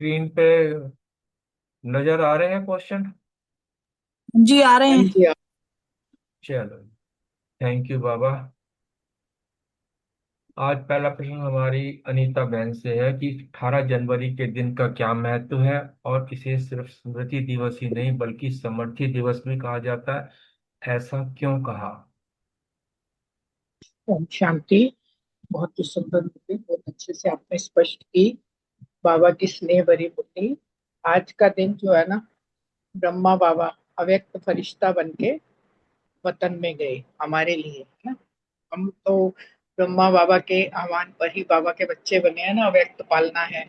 स्क्रीन पे नजर आ रहे हैं क्वेश्चन? जी आ रहे हाँ हैं। जी हाँ। चलो, थैंक यू बाबा। आज पहला प्रश्न हमारी अनीता बहन से है कि 18 जनवरी के दिन का क्या महत्व है, और इसे सिर्फ स्मृति दिवस ही नहीं बल्कि समर्थी दिवस भी कहा जाता है, ऐसा क्यों कहा? ओम शांति। बहुत ही सुंदर बुद्धि, बहुत अच्छे से आपने स्पष्ट की बाबा की स्नेह भरी बुद्धि। आज का दिन जो है ना, ब्रह्मा बाबा अव्यक्त फरिश्ता बन के वतन में गए हमारे लिए, है ना। हम तो ब्रह्मा बाबा के आह्वान पर ही बाबा के बच्चे बने हैं ना, अव्यक्त पालना है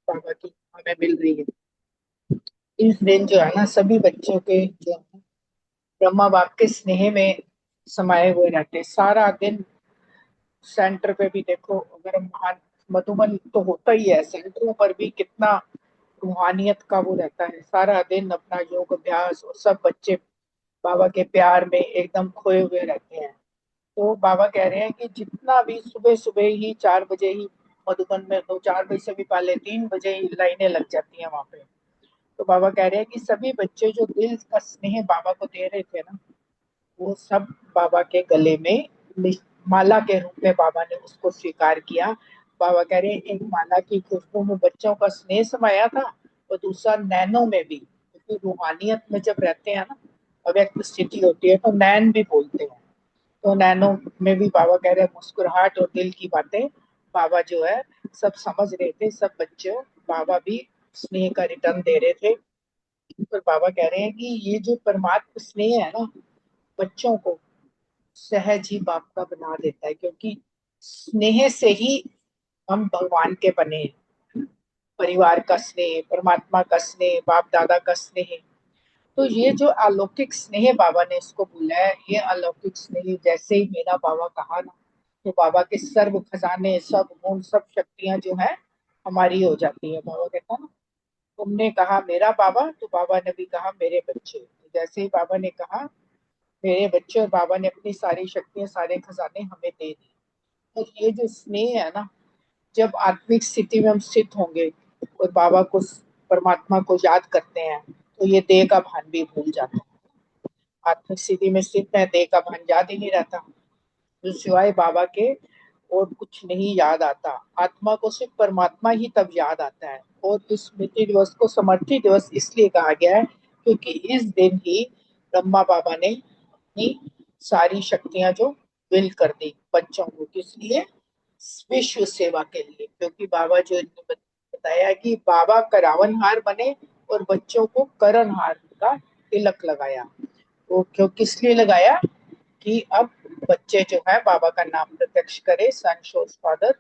बाबा की हमें मिल रही है। इस दिन जो है ना सभी बच्चों के जो है, ब्रह्मा बाप के स्नेह में समाये हुए रहते हैं सारा दिन। सेंटर पे भी देखो, अगर हम मधुबन तो होता ही है, सेंटरों पर भी कितना रूहानियत का वो रहता है। सारा दिन अपना योग अभ्यास, और सब बच्चे बाबा के प्यार में एकदम खोए हुए रहते हैं। तो बाबा कह रहे हैं कि जितना भी सुबह सुबह ही 4 बजे ही मधुबन में, दो 4 बजे से भी पहले 3 बजे ही लाइनें लग जाती हैं वहां पे। तो बाबा कह रहे हैं कि सभी बच्चे जो दिल का स्नेह बाबा को दे रहे थे ना, वो सब बाबा के गले में माला के रूप में बाबा ने उसको स्वीकार किया। बाबा कह रहे हैं एक माला की खुशबू में बच्चों का स्नेह समाया था, और दूसरा नैनों में भी, क्योंकि रूहानियत में जब रहते हैं ना, अव्यक्त स्थिति होती है तो नैन भी बोलते हैं। तो नैनो में भी बाबा कह रहे हैं मुस्कुराहट और दिल की बातें बाबा जो है सब समझ रहे थे, सब बच्चों बाबा भी स्नेह का रिटर्न दे रहे थे। पर बाबा कह रहे हैं कि ये जो परमात्म स्नेह है ना, बच्चों को सहज ही बाप का बना देता है, क्योंकि स्नेह से ही हम भगवान के बने हैं। परिवार का स्नेह, परमात्मा का स्नेह, बाप दादा का स्नेह, तो ये जो अलौकिक स्नेह बाबा ने इसको बोला है, ये अलौकिक स्नेह जैसे ही मेरा बाबा कहा ना, तो बाबा के सर्व खजाने, सब गुण, सब शक्तियां जो है हमारी हो जाती है। बाबा कहता ना, तुमने कहा मेरा बाबा, तो बाबा ने भी कहा मेरे बच्चे। तो जैसे ही बाबा ने कहा मेरे बच्चे, और बाबा ने अपनी सारी शक्तियां, सारे खजाने हमें दे दी। और ये जो स्नेह है ना, जब आत्मिक स्थिति में हम स्थित होंगे और बाबा को, परमात्मा को याद करते हैं, तो ये देह का भान भी भूल जाता है। आत्मिक स्थिति में स्थित है, देह का भान याद ही नहीं रहता, जो सिवाय बाबा के और कुछ नहीं याद आता। आत्मा को सिर्फ परमात्मा ही तब याद आता है। और इस स्मृति दिवस को समर्थी दिवस इसलिए कहा गया है, क्योंकि इस दिन ही ब्रह्मा बाबा ने अपनी सारी शक्तियां जो विल कर दी बच्चों को, किस लिए? विश्व सेवा के लिए। क्योंकि बाबा जो ने बताया कि बाबा करावनहार बने और बच्चों को करणहार का तिलक लगाया। वो क्यों, किस लिए लगाया? कि अब बच्चे जो है बाबा का नाम प्रत्यक्ष करे, सन शोज फादर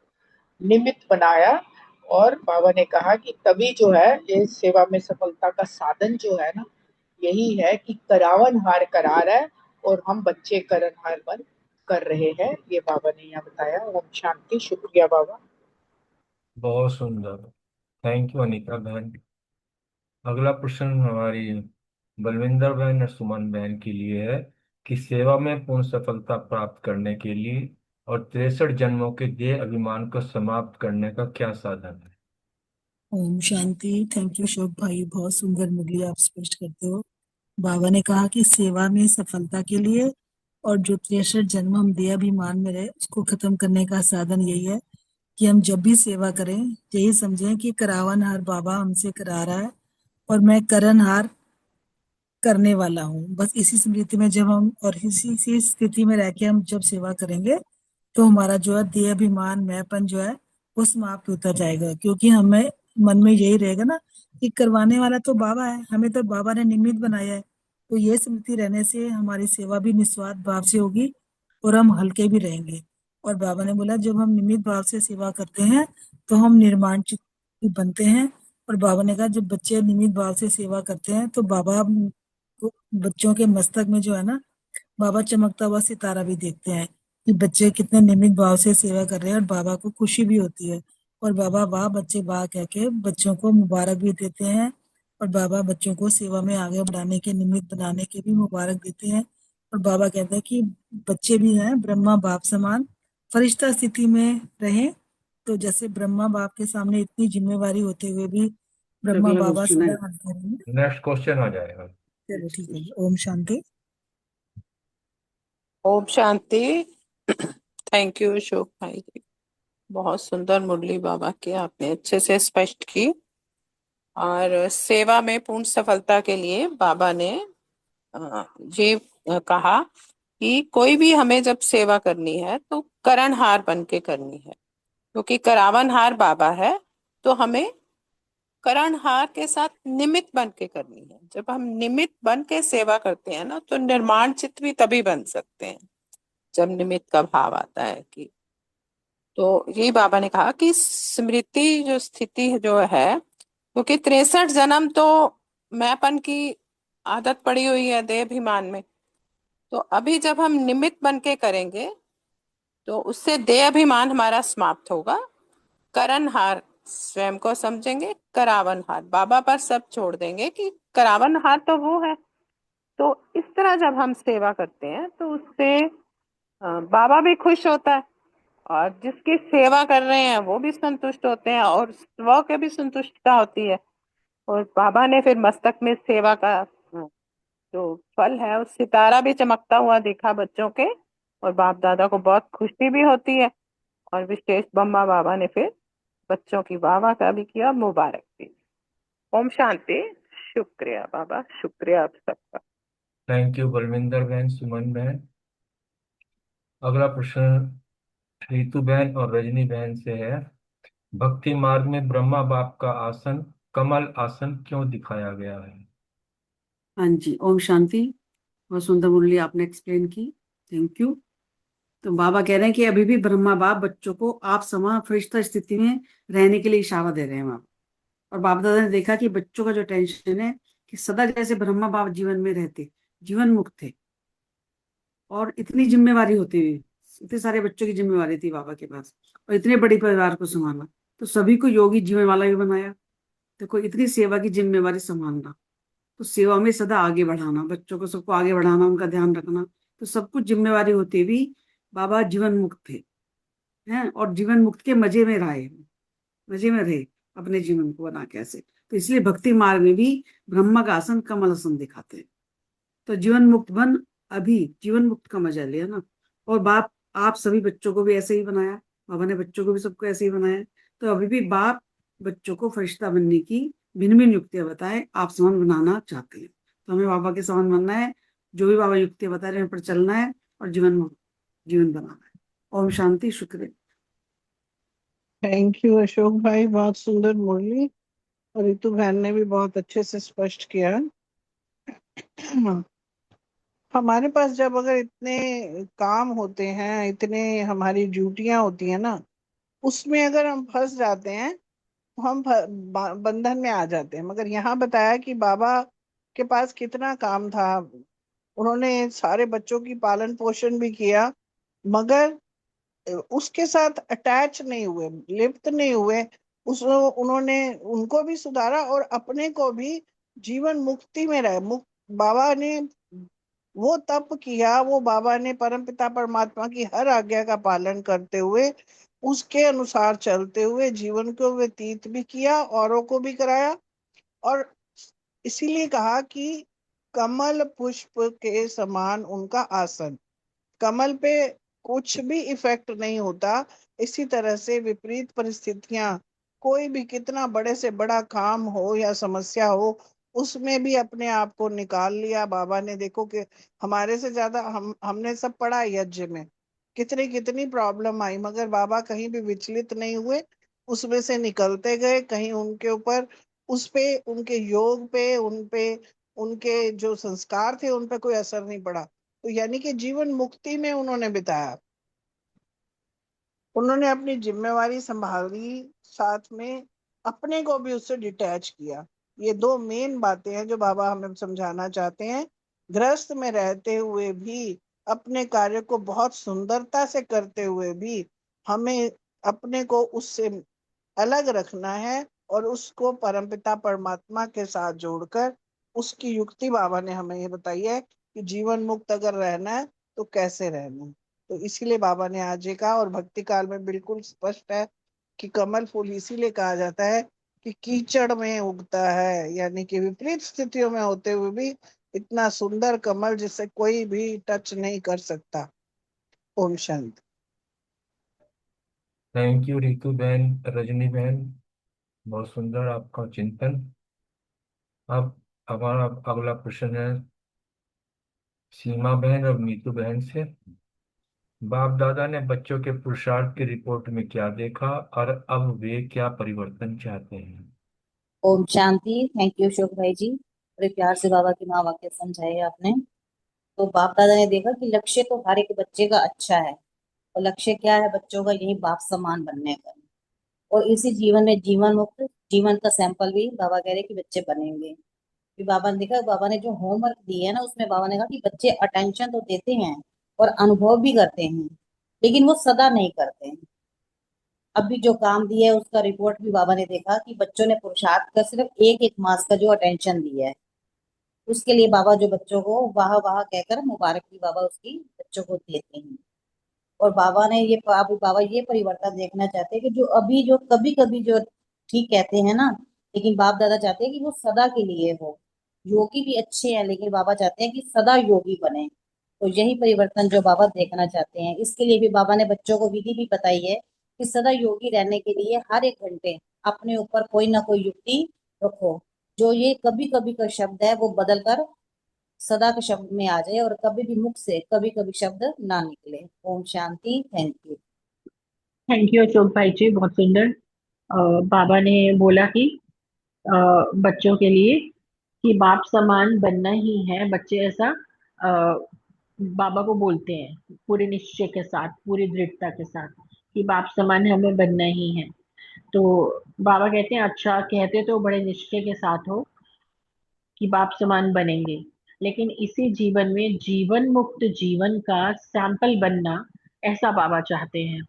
निमित्त बनाया। और बाबा ने कहा कि तभी जो है ये सेवा में सफलता का साधन जो है ना, यही है कि करावन हार करा रहा है और हम बच्चे करणहार बन कर रहे हैं। ये बाबा ने यहाँ बताया। ओम शांति। शुक्रिया बाबा। बहुत सुंदर। थैंक यू अनिता बहन। अगला प्रश्न हमारी बलविंदर बहन और सुमन बहन के लिए है कि सेवा में पूर्ण सफलता प्राप्त करने के लिए और 63 जन्मों के देह अभिमान को समाप्त करने का क्या साधन है? ओम शांति। थैंक यू शोक भाई, बहुत सुंदर मुरली आप स्पष्ट करते हो। बाबा ने कहा कि सेवा में सफलता के लिए और जो 63 जन्म हम देह अभिमान में रहे उसको खत्म करने का साधन यही है कि हम जब भी सेवा करें यही समझें कि करावनहार बाबा हमसे करा रहा है और मैं करणहार करने वाला हूँ। बस इसी स्मृति में जब हम और इसी स्थिति में रह के हम जब सेवा करेंगे तो हमारा जो है देह अभिमान मैंपन जो है वो समाप्त होता जाएगा। क्योंकि हमें मन में यही रहेगा ना कि करवाने वाला तो बाबा है, हमें तो बाबा ने निमित्त बनाया है। तो ये स्मृति रहने से हमारी सेवा भी निस्वार्थ भाव से होगी और हम हल्के भी रहेंगे। और बाबा ने बोला जब हम निमित्त भाव से सेवा करते हैं तो हम निर्माण चित्त भी बनते हैं। और बाबा ने कहा जब बच्चे निमित्त भाव से सेवा करते हैं तो बाबा को बच्चों के मस्तक में जो है ना बाबा चमकता हुआ सितारा भी देखते हैं कि बच्चे कितने नियमित भाव से सेवा कर रहे हैं और बाबा को खुशी भी होती है। और बाबा वाह बच्चे वाह कह के बच्चों को मुबारक भी देते हैं। और बाबा बच्चों को सेवा में आगे बढ़ाने के निमित्त बनाने के भी मुबारक देते हैं। और बाबा कहते हैं कि बच्चे भी हैं ब्रह्मा बाप समान फरिश्ता स्थिति में रहें। तो जैसे ब्रह्मा बाप के सामने इतनी जिम्मेवारी होते हुए भी ब्रह्मा बाबा सदा हंसते रहें। नेक्स्ट क्वेश्चन आ जाएगा। चलो ठीक है, ओम शांति। ओम शांति। थैंक यू अशोक भाई जी, बहुत सुंदर मुरली बाबा की आपने अच्छे से स्पष्ट की। और सेवा में पूर्ण सफलता के लिए बाबा ने ये कहा कि कोई भी हमें जब सेवा करनी है तो करणहार बन के करनी है, क्योंकि करावनहार बाबा है। तो हमें करणहार के साथ निमित्त बन के करनी है। जब हम निमित्त बन के सेवा करते हैं ना तो निर्माण चित्त भी तभी बन सकते हैं जब निमित्त का भाव आता है। कि तो यही बाबा ने कहा कि स्मृति जो स्थिति जो है, क्योंकि 63 जन्म तो मैंपन की आदत पड़ी हुई है देह अभिमान में। तो अभी जब हम निमित्त बन के करेंगे तो उससे देह अभिमान हमारा समाप्त होगा। करणहार स्वयं को समझेंगे, करावनहार बाबा पर सब छोड़ देंगे कि करावनहार तो वो है। तो इस तरह जब हम सेवा करते हैं तो उससे बाबा भी खुश होता है और जिसकी सेवा कर रहे हैं वो भी संतुष्ट होते हैं और स्व के भी संतुष्टता होती है। और बाबा ने फिर मस्तक में सेवा का जो फल है उस सितारा भी चमकता हुआ देखा बच्चों के। और बाप दादा को बहुत खुशी भी होती है। और विशेष ब्रह्मा बाबा ने फिर बच्चों की वाह वाह का भी किया, मुबारक दी। ओम शांति। शुक्रिया बाबा, शुक्रिया आप सबका। थैंक यू बलविंदर बहन, सुमन बहन। अगला प्रश्न रितु बहन और रजनी बहन से है। भक्ति मार्ग में ब्रह्मा बाप का आसन कमल आसन क्यों दिखाया गया है? हाँ जी, ओम शांति। बहुत सुंदर मुरली आपने एक्सप्लेन की, थैंक यू। तो बाबा कह रहे हैं कि अभी भी ब्रह्मा बाप बच्चों को आप समा फरिश्ता स्थिति में रहने के लिए इशारा दे रहे हैं वहां। और बाप दादा ने देखा कि बच्चों का जो टेंशन है कि सदा जैसे ब्रह्मा बाप जीवन में रहते, जीवन मुक्त थे, और इतनी जिम्मेवारी होती हुई, इतने सारे बच्चों की जिम्मेवारी थी बाबा के पास, और इतने बड़े परिवार को संभालना, तो सभी को योगी जीवन वाला भी बनाया। देखो, इतनी सेवा की जिम्मेवारी संभालना, तो सेवा में सदा आगे बढ़ाना, बच्चों को सबको आगे बढ़ाना, उनका ध्यान रखना, तो सब कुछ जिम्मेवारी होती हुई बाबा जीवन मुक्त थे हैं, और जीवन मुक्त के मजे में रहे, मजे में रहे अपने जीवन को बना के ऐसे। तो इसलिए भक्ति मार्ग में भी ब्रह्मा का आसन कमल आसन दिखाते हैं। तो जीवन मुक्त बन, अभी जीवन मुक्त का मजा लिया ना। और बाप आप सभी बच्चों को भी ऐसे ही बनाया, बाबा ने बच्चों को भी सबको ऐसे ही बनाया। तो अभी भी बाप बच्चों को फरिश्ता बनने की भिन्न भिन्न युक्तियां बताए, आप समान बनाना चाहते हैं, तो हमें बाबा के समान बनना है, जो भी बाबा युक्तियां बता रहे हैं उन पर चलना है, और जीवन बनाना है। ओम शांति, शुक्रिया। थैंक यू अशोक भाई, बहुत सुंदर मुरली। और रितु बहन ने भी बहुत अच्छे से स्पष्ट किया। हमारे पास जब अगर इतने काम होते हैं, इतने हमारी ड्यूटियां होती है ना, उसमें अगर हम फंस जाते हैं तो हम बंधन में आ जाते हैं। मगर यहाँ बताया कि बाबा के पास कितना काम था, उन्होंने सारे बच्चों की पालन पोषण भी किया, मगर उसके साथ अटैच नहीं हुए, लिप्त नहीं हुए। उस उन्होंने उनको भी सुधारा और अपने को भी जीवन मुक्ति में रहे। बाबा ने वो तप किया, वो बाबा ने परमपिता परमात्मा की हर आज्ञा का पालन करते हुए, उसके अनुसार चलते हुए जीवन को व्यतीत भी किया, औरों को भी कराया। और इसीलिए कहा कि कमल पुष्प के समान उनका आसन। कमल पे कुछ भी इफेक्ट नहीं होता। इसी तरह से विपरीत परिस्थितियां, कोई भी कितना बड़े से बड़ा काम हो या समस्या हो, उसमें भी अपने आप को निकाल लिया बाबा ने। देखो कि हमारे से ज्यादा हमने सब पढ़ा यज्ञ में, कितनी कितनी प्रॉब्लम आई, मगर बाबा कहीं भी विचलित नहीं हुए, उसमें से निकलते गए। कहीं उनके ऊपर, उस पे, उनके योग पे, उन पे, उनके जो संस्कार थे उन पे कोई असर नहीं पड़ा। तो यानी कि जीवन मुक्ति में उन्होंने बिताया, उन्होंने अपनी जिम्मेवारी संभाली, साथ में अपने को भी उससे डिटैच किया। ये दो मेन बातें हैं जो बाबा हमें समझाना चाहते हैं। गृहस्थ में रहते हुए भी, अपने कार्य को बहुत सुंदरता से करते हुए भी, हमें अपने को उससे अलग रखना है और उसको परमपिता परमात्मा के साथ जोड़कर उसकी युक्ति बाबा ने हमें ये बताई है कि जीवन मुक्त अगर रहना है तो कैसे रहना है। तो इसीलिए बाबा ने आज ये कहा, और भक्ति काल में बिल्कुल स्पष्ट है कि कमल फूल इसीलिए कहा जाता है कि कीचड़ में उगता है, यानी कि विपरीत स्थितियों में होते हुए भी इतना सुंदर कमल जिसे कोई भी टच नहीं कर सकता। ओम शांति। थैंक यू रितु बहन, रजनी बहन, बहुत सुंदर आपका चिंतन। अब हमारा अगला प्रश्न है सीमा बहन और नीतू बहन से। बाप दादा ने बच्चों के पुरुषार्थ की रिपोर्ट में क्या देखा और अब वे क्या परिवर्तन चाहते हैं? ओम शांति। थैंक यू अशोक भाई जी, बड़े प्यार से बाबा की माँ वाक्य समझाए आपने। तो बाप दादा ने देखा कि लक्ष्य तो हर एक बच्चे का अच्छा है, और लक्ष्य क्या है बच्चों का, यही बाप समान बनने का। और इसी जीवन में जीवन मुक्त जीवन का सैंपल भी बाबा कह रहे कि बच्चे बनेंगे। फिर बाबा ने देखा, बाबा ने जो होमवर्क दिए है ना, उसमें बाबा ने कहा कि बच्चे अटेंशन तो देते हैं और अनुभव भी करते हैं, लेकिन वो सदा नहीं करते हैं। अभी जो काम दिया है उसका रिपोर्ट भी बाबा ने देखा कि बच्चों ने पुरुषार्थ का सिर्फ एक एक मास का जो अटेंशन दिया है, उसके लिए बाबा जो बच्चों को वाह वाह कहकर मुबारक भी बाबा उसकी बच्चों को देते हैं। और बाबा ने ये बाबा ये परिवर्तन देखना चाहते हैं कि जो अभी जो कभी कभी जो ठीक कहते हैं ना, लेकिन बाप दादा चाहते हैं कि वो सदा के लिए हो। योगी भी अच्छे हैं, लेकिन बाबा चाहते हैं कि सदा योगी बने। तो यही परिवर्तन जो बाबा देखना चाहते हैं, इसके लिए भी बाबा ने बच्चों को विधि भी बताई है कि सदा योगी रहने के लिए हर एक घंटे अपने ऊपर कोई ना कोई युक्ति रखो, जो ये कभी कभी का शब्द है वो बदल कर सदा के शब्द में आ जाए और कभी भी मुख से कभी कभी शब्द ना निकले। ओम शांति। थैंक यू अशोक भाई जी, बहुत सुंदर। बाबा ने बोला कि बच्चों के लिए कि बाप समान बनना ही है। बच्चे ऐसा बाबा को बोलते हैं पूरे निश्चय के साथ, पूरी दृढ़ता के साथ कि बाप समान हमें बनना ही है। तो बाबा कहते हैं अच्छा, कहते तो बड़े निश्चय के साथ हो कि बाप समान बनेंगे, लेकिन इसी जीवन में जीवन मुक्त जीवन का सैंपल बनना, ऐसा बाबा चाहते हैं।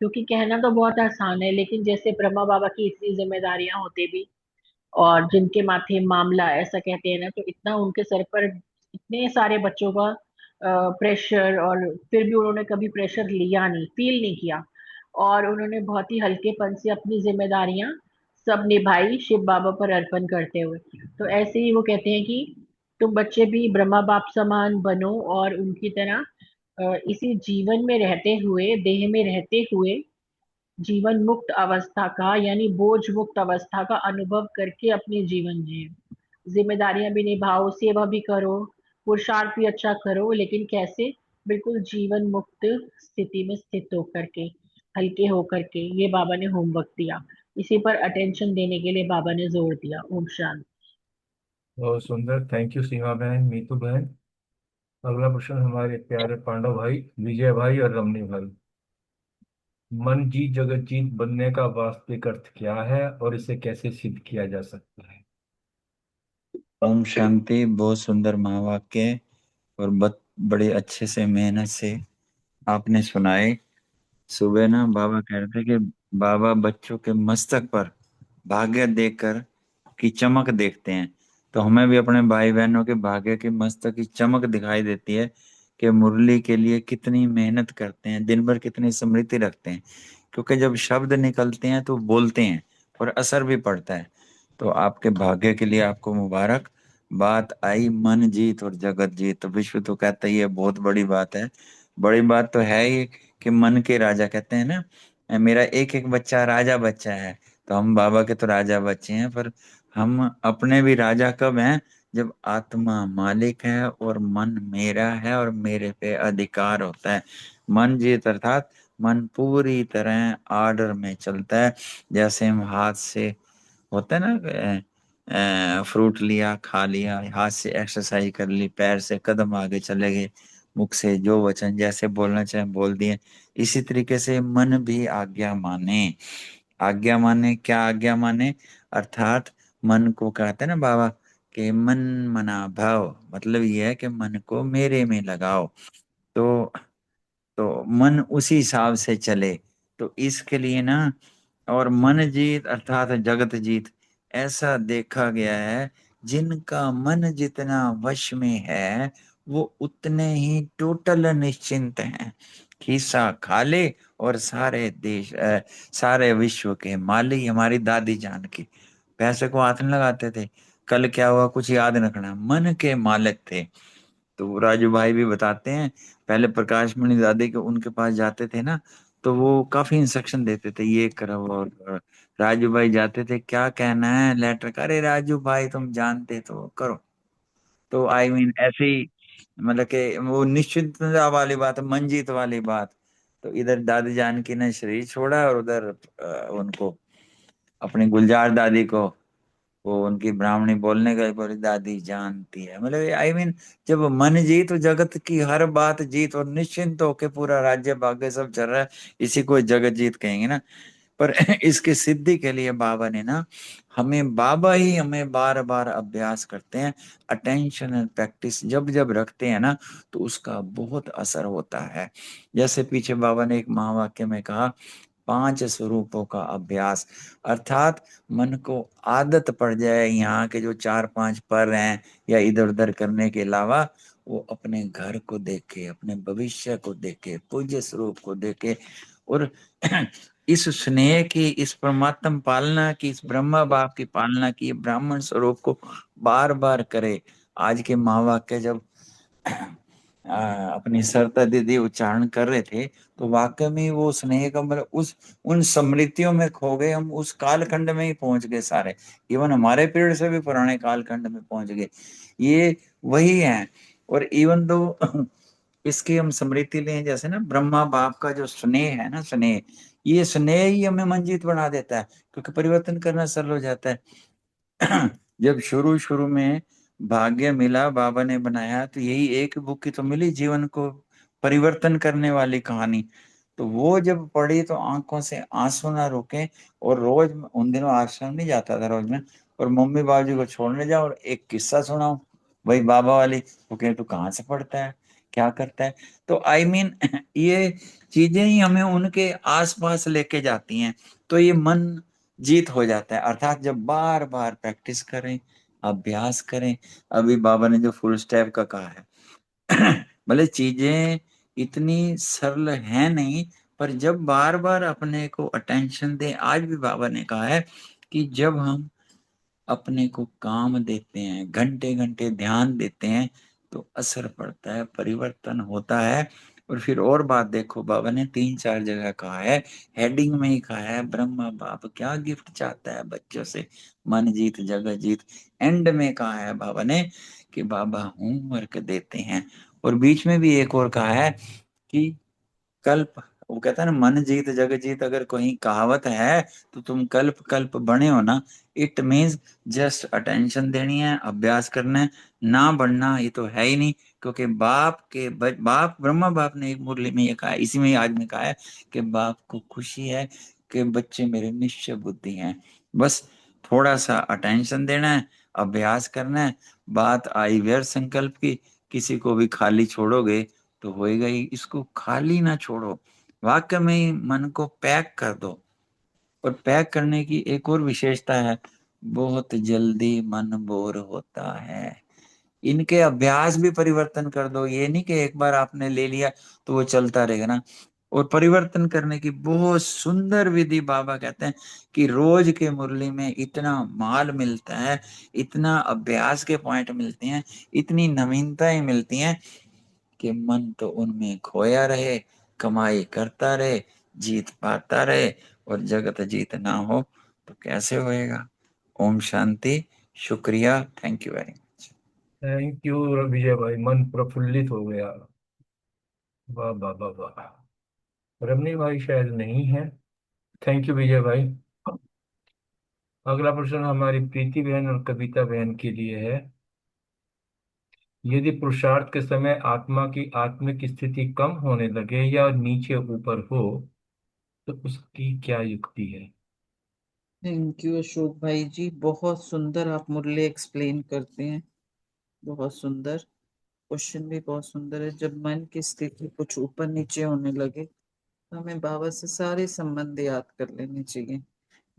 क्योंकि कहना तो बहुत आसान है, लेकिन जैसे ब्रह्मा बाबा की इतनी जिम्मेदारियां होते भी और जिनके माथे मामला ऐसा कहते हैं ना, तो इतना उनके सर पर इतने सारे बच्चों का प्रेशर, और फिर भी उन्होंने कभी प्रेशर लिया नहीं, फील नहीं किया, और उन्होंने बहुत ही हल्केपन से अपनी जिम्मेदारियां सब निभाई शिव बाबा पर अर्पण करते हुए। तो ऐसे ही वो कहते हैं कि तुम बच्चे भी ब्रह्मा बाप समान बनो और उनकी तरह इसी जीवन में रहते हुए, देह में रहते हुए जीवन मुक्त अवस्था का यानी बोझ मुक्त अवस्था का अनुभव करके अपने जीवन जिए। जिम्मेदारियां भी निभाओ, सेवा भी करो, पुरुषार्थ भी अच्छा करो, लेकिन कैसे? बिल्कुल जीवन मुक्त स्थिति में स्थित होकर के, हल्के होकर के। ये बाबा ने होमवर्क दिया, इसी पर अटेंशन देने के लिए बाबा ने जोर दिया। ओम शांति। बहुत सुंदर, थैंक यू सीमा बहन, मीतू बहन। अगला प्रश्न हमारे प्यारे पांडव भाई, विजय भाई और रमनी भाई। मन जीत जगत जीत बनने का वास्तविक अर्थ क्या है और इसे कैसे सिद्ध किया जा सकता है? ओम शांति। बहुत सुंदर महावाक्य और बड़े अच्छे से मेहनत से आपने सुनाए। सुबह ना बाबा कह रहे थे कि बाबा बच्चों के मस्तक पर भाग्य देखकर की चमक देखते हैं, तो हमें भी अपने भाई बहनों के भाग्य की मस्तक की चमक दिखाई देती है कि मुरली के लिए कितनी मेहनत करते हैं, दिन भर कितनी स्मृति रखते हैं। क्योंकि जब शब्द निकलते हैं तो बोलते हैं और असर भी पड़ता है। तो आपके भाग्य के लिए आपको मुबारक। बात आई मन जीत और जगत जीत, तो विश्व तो कहता ही है बहुत बड़ी बात है। बड़ी बात तो है ही कि मन के राजा कहते हैं ना, मेरा एक एक बच्चा राजा बच्चा है। तो हम बाबा के तो राजा बच्चे हैं, पर हम अपने भी राजा कब हैं? जब आत्मा मालिक है और मन मेरा है और मेरे पे अधिकार होता है। मन जीत अर्थात मन पूरी तरह आर्डर में चलता है। जैसे हम हाथ से होता है ना, फ्रूट लिया खा लिया, हाथ से एक्सरसाइज कर ली, पैर से कदम आगे चले गए, मुख से जो वचन जैसे बोलना चाहे बोल दिए। इसी तरीके से मन भी आज्ञा माने। आज्ञा माने क्या? आज्ञा माने अर्थात मन को कहते हैं ना बाबा कि मन मना भाव, मतलब ये है कि मन को मेरे में लगाओ। तो मन उसी हिसाब से चले। तो इसके लिए ना, और मन जीत अर्थात जगत जीत, ऐसा देखा गया है जिनका मन जितना वश में है वो उतने ही टोटल निश्चिंत हैं। खिस्सा खा ले और सारे देश सारे विश्व के मालिक। हमारी दादी जान की पैसे को हाथ नहीं लगाते थे। कल क्या हुआ कुछ याद नहीं रखना, मन के मालिक थे। तो राजू भाई भी बताते हैं, पहले प्रकाश मणि दादी के उनके पास जाते थे ना, तो वो काफी इंस्ट्रक्शन देते थे ये करो, और राजू भाई जाते थे क्या कहना है लेटर का, अरे राजू भाई तुम जानते तो करो। तो आई मीन ऐसे ही, मतलब कि वो निश्चिंतता वाली बात, मंजीत वाली बात। तो इधर दादी जानकी ने शरीर छोड़ा और उधर उनको अपनी गुलजार दादी को वो उनकी ब्राह्मणी बोलने का बोली दादी जानती है। मतलब आई मीन जब मन जीत तो जगत की हर बात जीत और निश्चिंत होके पूरा राज्य भाग्य सब चल रहा है, इसी को जगत जीत कहेंगे ना। पर इसकी सिद्धि के लिए बाबा ने ना बाबा ही हमें बार बार अभ्यास करते हैं। अटेंशन एंड प्रैक्टिस जब जब रखते हैं ना तो उसका बहुत असर होता है। जैसे पीछे बाबा ने एक महावाक्य में कहा, 5 स्वरूपों का अभ्यास, अर्थात मन को आदत पड़ जाए यहाँ के जो 4-5 पर हैं या इधर उधर करने के अलावा, वो अपने घर को देखे, अपने भविष्य को देखे, पूज्य स्वरूप को देखे, और इस स्नेह की, इस परमात्म पालना की, इस ब्रह्मा बाप की पालना की, ब्राह्मण स्वरूप को बार बार करे। आज के महावाक्य जब अपनी सरता दीदी उच्चारण कर रहे थे, तो वाकई में वो स्नेह का मतलब उस उन स्मृतियों में खो गए, हम उस कालखंड में ही पहुंच गए सारे, इवन हमारे पीरियड से भी पुराने कालखंड में पहुंच गए, ये वही है। और इवन दो इसकी हम स्मृति लें, जैसे ना ब्रह्मा बाप का जो स्नेह है ना, स्नेह, ये स्नेह ही हमें मंजित बना देता है, क्योंकि परिवर्तन करना सरल हो जाता है। जब शुरू शुरू में भाग्य मिला, बाबा ने बनाया, तो यही एक बुक की तो मिली जीवन को परिवर्तन करने वाली कहानी, तो वो जब पढ़ी तो आंखों से आंसू ना रुके। और रोज उन दिनों आश्रम नहीं जाता था रोज में, और मम्मी बाबूजी को छोड़ने जाओ और एक किस्सा सुनाओ भाई बाबा वाली, तो कहे तू कहाँ से पढ़ता है, क्या करता है। तो आई मीन ये चीजें ही हमें उनके आसपास लेके जाती हैं, तो ये मन जीत हो जाता है। अर्थात जब बार बार प्रैक्टिस करें, अभ्यास करें, अभी बाबा ने जो फुल स्टेप का कहा है, भले चीजें इतनी सरल है नहीं, पर जब बार बार अपने को अटेंशन दें, आज भी बाबा ने कहा है कि जब हम अपने को काम देते हैं, घंटे घंटे ध्यान देते हैं, तो असर पड़ता है, परिवर्तन होता है। और फिर और बात देखो, बाबा ने 3-4 जगह कहा है, हेडिंग में ही कहा है, ब्रह्मा बाप क्या गिफ्ट चाहता है बच्चों से, मन जीत जगत जीत। एंड में कहा है बाबा ने कि बाबा होमवर्क देते हैं। और बीच में भी एक और कहा है कि कल्प, वो कहता है ना, मन जीत जग जीत, अगर कोई कहावत है तो तुम कल्प कल्प बने हो ना, इट मीन्स जस्ट अटेंशन देनी है, अभ्यास करना है, ना बढ़ना ये तो है ही नहीं। क्योंकि बाप ब्रह्मा बाप ने एक मुरली में ये कहा है, इसी में ही आज में कहा है कि बाप को खुशी है कि बच्चे मेरे निश्चय बुद्धि हैं, बस थोड़ा सा अटेंशन देना है, अभ्यास करना है। बात आई व्यर्थ संकल्प की, किसी को भी खाली छोड़ोगे तो होएगा ही, इसको खाली ना छोड़ो, वाक्य में ही मन को पैक कर दो। और पैक करने की एक और विशेषता है, बहुत जल्दी मन बोर होता है, इनके अभ्यास भी परिवर्तन कर दो, ये नहीं कि एक बार आपने ले लिया तो वो चलता रहेगा ना। और परिवर्तन करने की बहुत सुंदर विधि बाबा कहते हैं कि रोज के मुरली में इतना माल मिलता है, इतना अभ्यास के पॉइंट मिलते हैं, इतनी नवीनताएं मिलती हैं कि मन तो उनमें खोया रहे, कमाई करता रहे, जीत पाता रहे, और जगत जीत ना हो तो कैसे होएगा। ओम शांति। शुक्रिया, thank you very much. Thank you Vijay भाई, मन प्रफुल्लित हो गया। वाह वाह वाह वाह। रमनी भाई शायद नहीं है। थैंक यू विजय भाई। अगला प्रश्न हमारी प्रीति बहन और कविता बहन के लिए है। यदि पुरुषार्थ के समय आत्मा की आत्मिक स्थिति कम होने लगे या नीचे ऊपर हो, तो उसकी क्या युक्ति है? थैंक यू अशोक भाई जी, बहुत सुंदर आप मुरली एक्सप्लेन करते हैं, बहुत सुंदर। क्वेश्चन भी बहुत सुंदर है। जब मन की स्थिति कुछ ऊपर नीचे होने लगे तो हमें बाबा से सारे संबंध याद कर लेने चाहिए।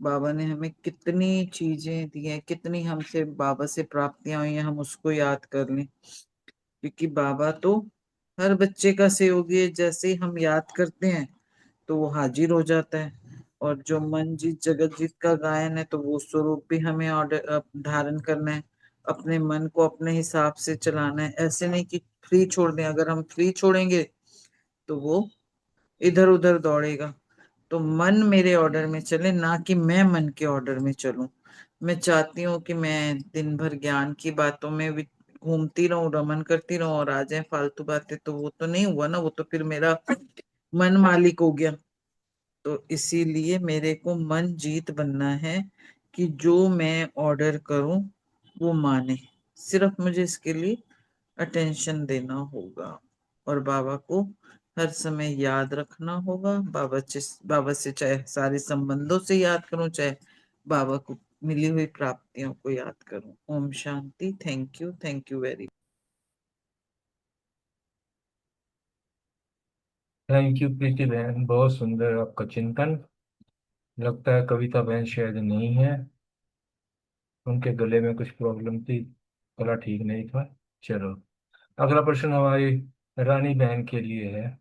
बाबा ने हमें कितनी चीजें दी हैं, कितनी हमसे बाबा से प्राप्तियां हुई हैं, हम उसको याद कर लें, क्योंकि बाबा तो हर बच्चे का सहयोगी है। जैसे ही हम याद करते हैं तो वो हाजिर हो जाता है। और जो मन जीत जगत जीत का गायन है, तो वो स्वरूप भी हमें ऑर्डर धारण करना है, अपने मन को अपने हिसाब से चलाना है। ऐसे नहीं कि फ्री छोड़ दें, अगर हम फ्री छोड़ेंगे तो वो इधर उधर दौड़ेगा। तो मन मेरे ऑर्डर में चले, ना कि मैं मन के ऑर्डर में चलूं। मैं चाहती हूँ कि मैं दिन भर ज्ञान की बातों में भी घूमती रहूं, रमन करती रहूं, और आ जाए फालतू बातें, तो वो तो नहीं हुआ ना, वो तो फिर मेरा मन मालिक हो गया। तो इसीलिए मेरे को मन जीत बनना है कि जो मैं ऑर्डर करूं वो माने। सिर्फ मुझे इसके लिए अटेंशन देना होगा और बाबा को हर समय याद रखना होगा। बाबा से चाहे सारे संबंधों से याद करूं, चाहे बाबा को मिली हुई प्राप्तियों को याद करूं। Om Shanti. Thank you very. Thank you Preeti बहन, बहुत सुंदर आपका चिंतन। लगता है कविता बहन शायद नहीं है, उनके गले में कुछ प्रॉब्लम थी, गला ठीक नहीं था। चलो, अगला प्रश्न हमारी रानी बहन के लिए है।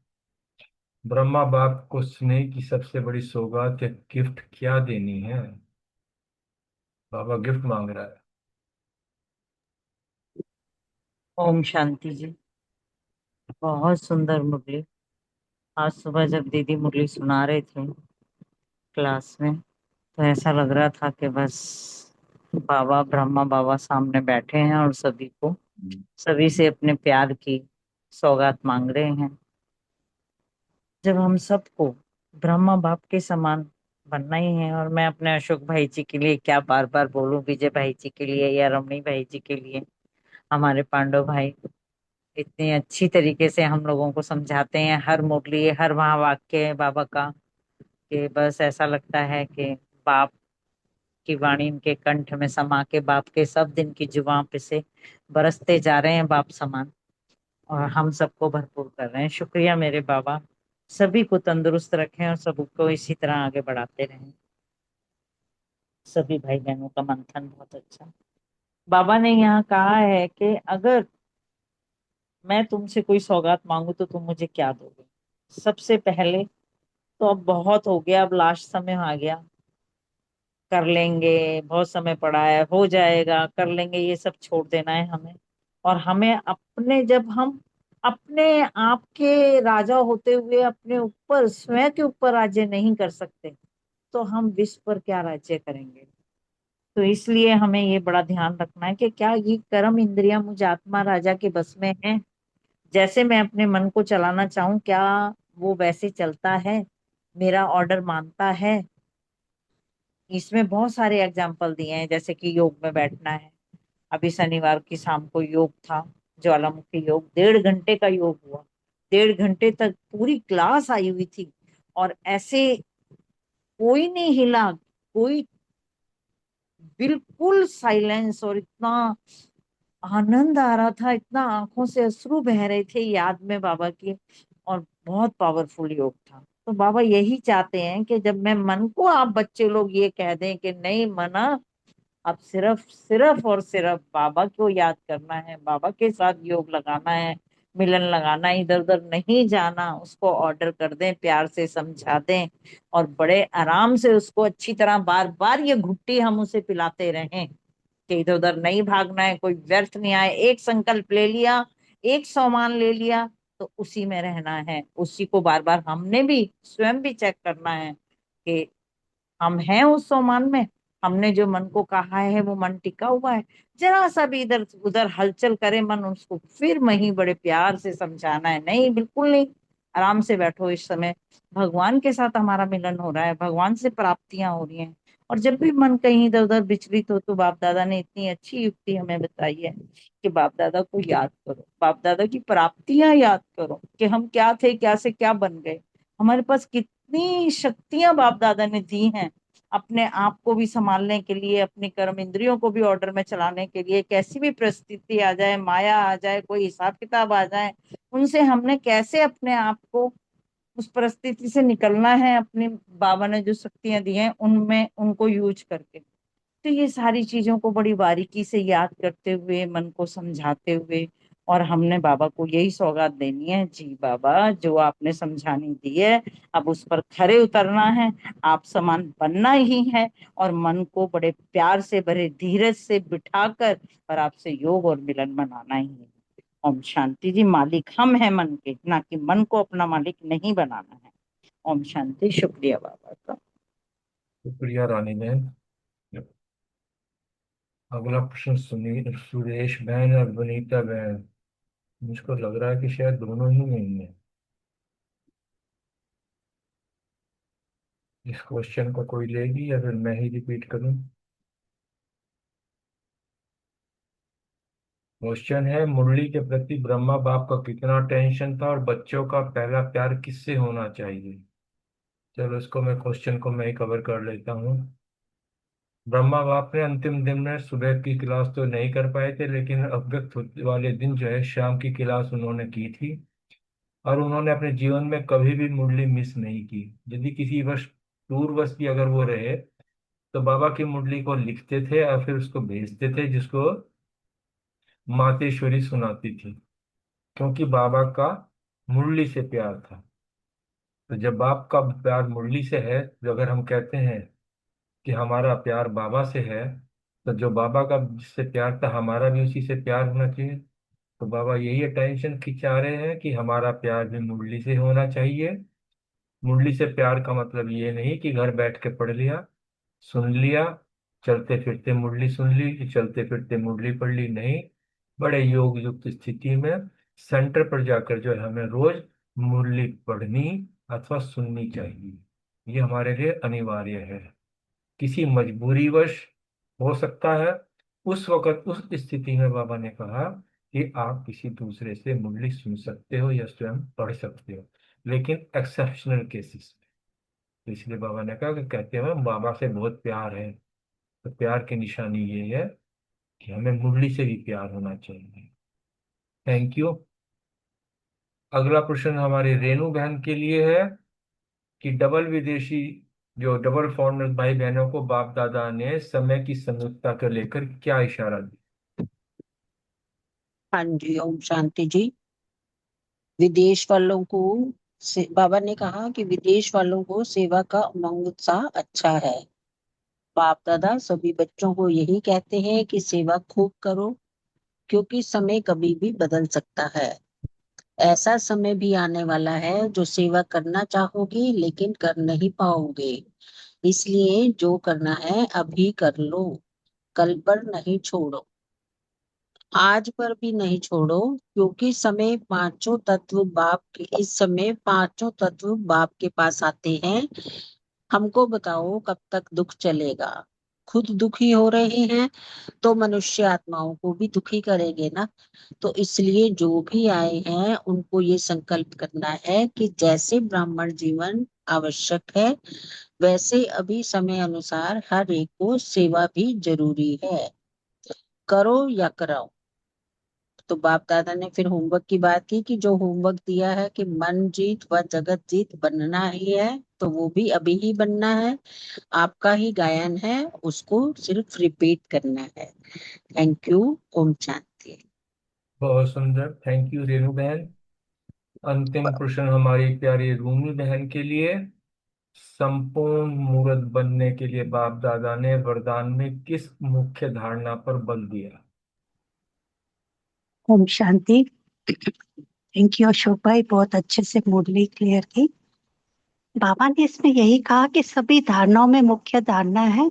ब्रह्मा बाप को स्नेह की सबसे बड़ी सौगात या गिफ्ट क्या देनी है? बाबा गिफ्ट मांग रहा है। ओम शांति जी। बहुत सुंदर मुरली। आज सुबह जब दीदी मुरली सुना रहे थे क्लास में, तो ऐसा लग रहा था कि बस बाबा, ब्रह्मा बाबा सामने बैठे हैं और सभी से अपने प्यार की सौगात मांग रहे हैं। जब हम सबको ब्रह्मा बाप के समान बनना ही है, और मैं अपने अशोक भाई जी के लिए क्या बार बार बोलूं, विजय भाई जी के लिए या रमणी भाई जी के लिए, हमारे पांडव भाई इतनी अच्छी तरीके से हम लोगों को समझाते हैं हर मुरली, हर महावाक्य बाबा का, कि बस ऐसा लगता है कि बाप की वाणी इनके कंठ में समा के बाप के सब दिन की जुबान पे से बरसते जा रहे हैं बाप समान, और हम सबको भरपूर कर रहे हैं। शुक्रिया मेरे बाबा, सभी को तंदुरुस्त रखें और सबको इसी तरह आगे बढ़ाते रहें। सभी भाई बहनों का मंथन बहुत अच्छा। बाबा ने यहाँ कहा है कि अगर मैं तुमसे कोई सौगात मांगू तो तुम मुझे क्या दोगे। सबसे पहले तो अब बहुत हो गया, अब लास्ट समय आ गया, कर लेंगे, बहुत समय पड़ा है, हो जाएगा, कर लेंगे, ये सब छोड़ देना है हमें। और हमें अपने, जब हम अपने आप के राजा होते हुए अपने ऊपर, स्वयं के ऊपर राज्य नहीं कर सकते, तो हम विश्व पर क्या राज्य करेंगे। तो इसलिए हमें ये बड़ा ध्यान रखना है कि क्या ये कर्म इंद्रियां मुझ आत्मा राजा के बस में है। जैसे मैं अपने मन को चलाना चाहूं, क्या वो वैसे चलता है, मेरा ऑर्डर मानता है। इसमें बहुत सारे एग्जाम्पल दिए हैं, जैसे कि योग में बैठना है। अभी शनिवार की शाम को योग था, ज्वालामुखी योग, 1.5 घंटे का योग हुआ। 1.5 घंटे तक पूरी क्लास आई हुई थी, और ऐसे कोई नहीं हिला, कोई, बिल्कुल साइलेंस, और इतना आनंद आ रहा था, इतना आंखों से अश्रु बह रहे थे याद में बाबा की। और बहुत पावरफुल योग था। तो बाबा यही चाहते हैं कि जब मैं मन को, आप बच्चे लोग ये कह दें कि नहीं मना, अब सिर्फ सिर्फ और सिर्फ बाबा को याद करना है, बाबा के साथ योग लगाना है, मिलन लगाना है, इधर उधर नहीं जाना, उसको ऑर्डर कर दें, प्यार से समझा दें, और बड़े आराम से उसको अच्छी तरह बार बार ये घुट्टी हम उसे पिलाते रहें कि इधर उधर नहीं भागना है, कोई व्यर्थ नहीं आए। एक संकल्प ले लिया, एक सोमान ले लिया, तो उसी में रहना है, उसी को बार बार हमने भी स्वयं भी चेक करना है कि हम हैं उस सोमान में, हमने जो मन को कहा है वो मन टिका हुआ है। जरा सा भी इधर उधर हलचल करे मन, उसको फिर वहीं बड़े प्यार से समझाना है, नहीं बिल्कुल नहीं, आराम से बैठो, इस समय भगवान के साथ हमारा मिलन हो रहा है, भगवान से प्राप्तियां हो रही हैं। और जब भी मन कहीं इधर उधर विचलित हो, तो बाप दादा ने इतनी अच्छी युक्ति हमें बताई है कि बाप दादा को याद करो, बाप दादा की प्राप्तियां याद करो, कि हम क्या थे, क्या से क्या बन गए, हमारे पास कितनी शक्तियां बाप दादा ने दी हैं अपने आप को भी संभालने के लिए, अपनी कर्म इंद्रियों को भी ऑर्डर में चलाने के लिए। कैसी भी परिस्थिति आ जाए, माया आ जाए, कोई हिसाब किताब आ जाए, उनसे हमने कैसे अपने आप को, उस परिस्थिति से निकलना है, अपनी बाबा ने जो शक्तियां दी हैं उनमें, उनको यूज करके। तो ये सारी चीजों को बड़ी बारीकी से याद करते हुए, मन को समझाते हुए, और हमने बाबा को यही सौगात देनी है, जी बाबा जो आपने समझानी दी है, अब उस पर खरे उतरना है, आप समान बनना ही है, और मन को बड़े प्यार से, बड़े धीरज से बिठाकर, और आपसे योग और मिलन मनाना ही है। ओम शांति जी। मालिक हम हैं मन के, ना कि मन को अपना मालिक नहीं बनाना है। ओम शांति। शुक्रिया बाबा का। शुक्रिया रानी बहन। अगला प्रश्न सुरेश बहन और वनीता बहन। मुझको लग रहा है कि शायद दोनों ही नहीं है। इस क्वेश्चन को कोई लेगी या फिर मैं ही रिपीट करूं। क्वेश्चन है, मुरली के प्रति ब्रह्मा बाप का कितना टेंशन था और बच्चों का पहला प्यार किससे होना चाहिए। चलो इसको मैं, क्वेश्चन को मैं ही कवर कर लेता हूँ। ब्रह्मा बाप ने अंतिम दिन में सुबह की क्लास तो नहीं कर पाए थे, लेकिन अव्यक्त होने वाले दिन जो है शाम की क्लास उन्होंने की थी। और उन्होंने अपने जीवन में कभी भी मुरली मिस नहीं की। यदि किसी वर्ष टूरवश भी अगर वो रहे, तो बाबा की मुरली को लिखते थे और फिर उसको भेजते थे, जिसको मातेश्वरी सुनाती थी, क्योंकि बाबा का मुरली से प्यार था। तो जब बाप का प्यार मुरली से है, तो अगर हम कहते हैं कि हमारा प्यार बाबा से है, तो जो बाबा का जिससे प्यार था, हमारा भी उसी से प्यार होना चाहिए। तो बाबा यही अटेंशन खिंचा रहे हैं कि हमारा प्यार भी मुरली से होना चाहिए। मुरली से प्यार का मतलब ये नहीं कि घर बैठ के पढ़ लिया, सुन लिया, चलते फिरते मुरली सुन ली, चलते फिरते मुरली पढ़ ली, नहीं। बड़े योग युक्त स्थिति में सेंटर पर जाकर जो है हमें रोज मुरली पढ़नी अथवा सुननी चाहिए। ये हमारे लिए अनिवार्य है। किसी मजबूरीवश हो सकता है, उस वक्त उस स्थिति में बाबा ने कहा कि आप किसी दूसरे से मुरली सुन सकते हो या स्वयं पढ़ सकते हो, लेकिन एक्सेप्शनल केसेस में। तो इसलिए बाबा ने कहा कि कहते हैं बाबा से बहुत प्यार है, तो प्यार की निशानी ये है कि हमें मुरली से भी प्यार होना चाहिए। Thank you. अगला प्रश्न हमारे रेणु बहन के लिए है कि डबल विदेशी जो डबल फॉरेनर भाई बहनों को बाप दादा ने समय की समरूपता को लेकर क्या इशारा दिया? हाँ जी, ओम शांति जी। विदेश वालों को बाबा ने कहा कि विदेश वालों को सेवा का उमंग उत्साह अच्छा है। बाप दादा सभी बच्चों को यही कहते हैं कि सेवा खूब करो, क्योंकि समय कभी भी बदल सकता है। ऐसा समय भी आने वाला है जो सेवा करना चाहोगे लेकिन कर नहीं पाओगे। इसलिए जो करना है अभी कर लो, कल पर नहीं छोड़ो, आज पर भी नहीं छोड़ो, क्योंकि समय पांचों तत्व बाप के इस समय पांचों तत्व बाप के पास आते हैं। हमको बताओ कब तक दुख चलेगा? खुद दुखी हो रहे हैं तो मनुष्य आत्माओं को भी दुखी करेंगे ना। तो इसलिए जो भी आए हैं उनको ये संकल्प करना है कि जैसे ब्राह्मण जीवन आवश्यक है, वैसे अभी समय अनुसार हर एक को सेवा भी जरूरी है। करो या कराओ। तो बाप दादा ने फिर होमवर्क की बात की कि जो होमवर्क दिया है कि मन जीत व जगत जीत बनना ही है, तो वो भी अभी ही बनना है। आपका ही गायन है, उसको सिर्फ रिपीट करना है। Thank you. ओम शांति। बहुत सुंदर, थैंक यू रेणु बहन। अंतिम प्रश्न हमारी प्यारी रूमी बहन के लिए। संपूर्ण मूर्त बनने के लिए बाप दादा ने वरदान में किस मुख्य धारणा पर बल दिया? ओम शांति। थैंक यू अशोक भाई, बहुत अच्छे से मुरली क्लियर की। बाबा ने इसमें यही कहा कि सभी धारणाओं में मुख्य धारणा है,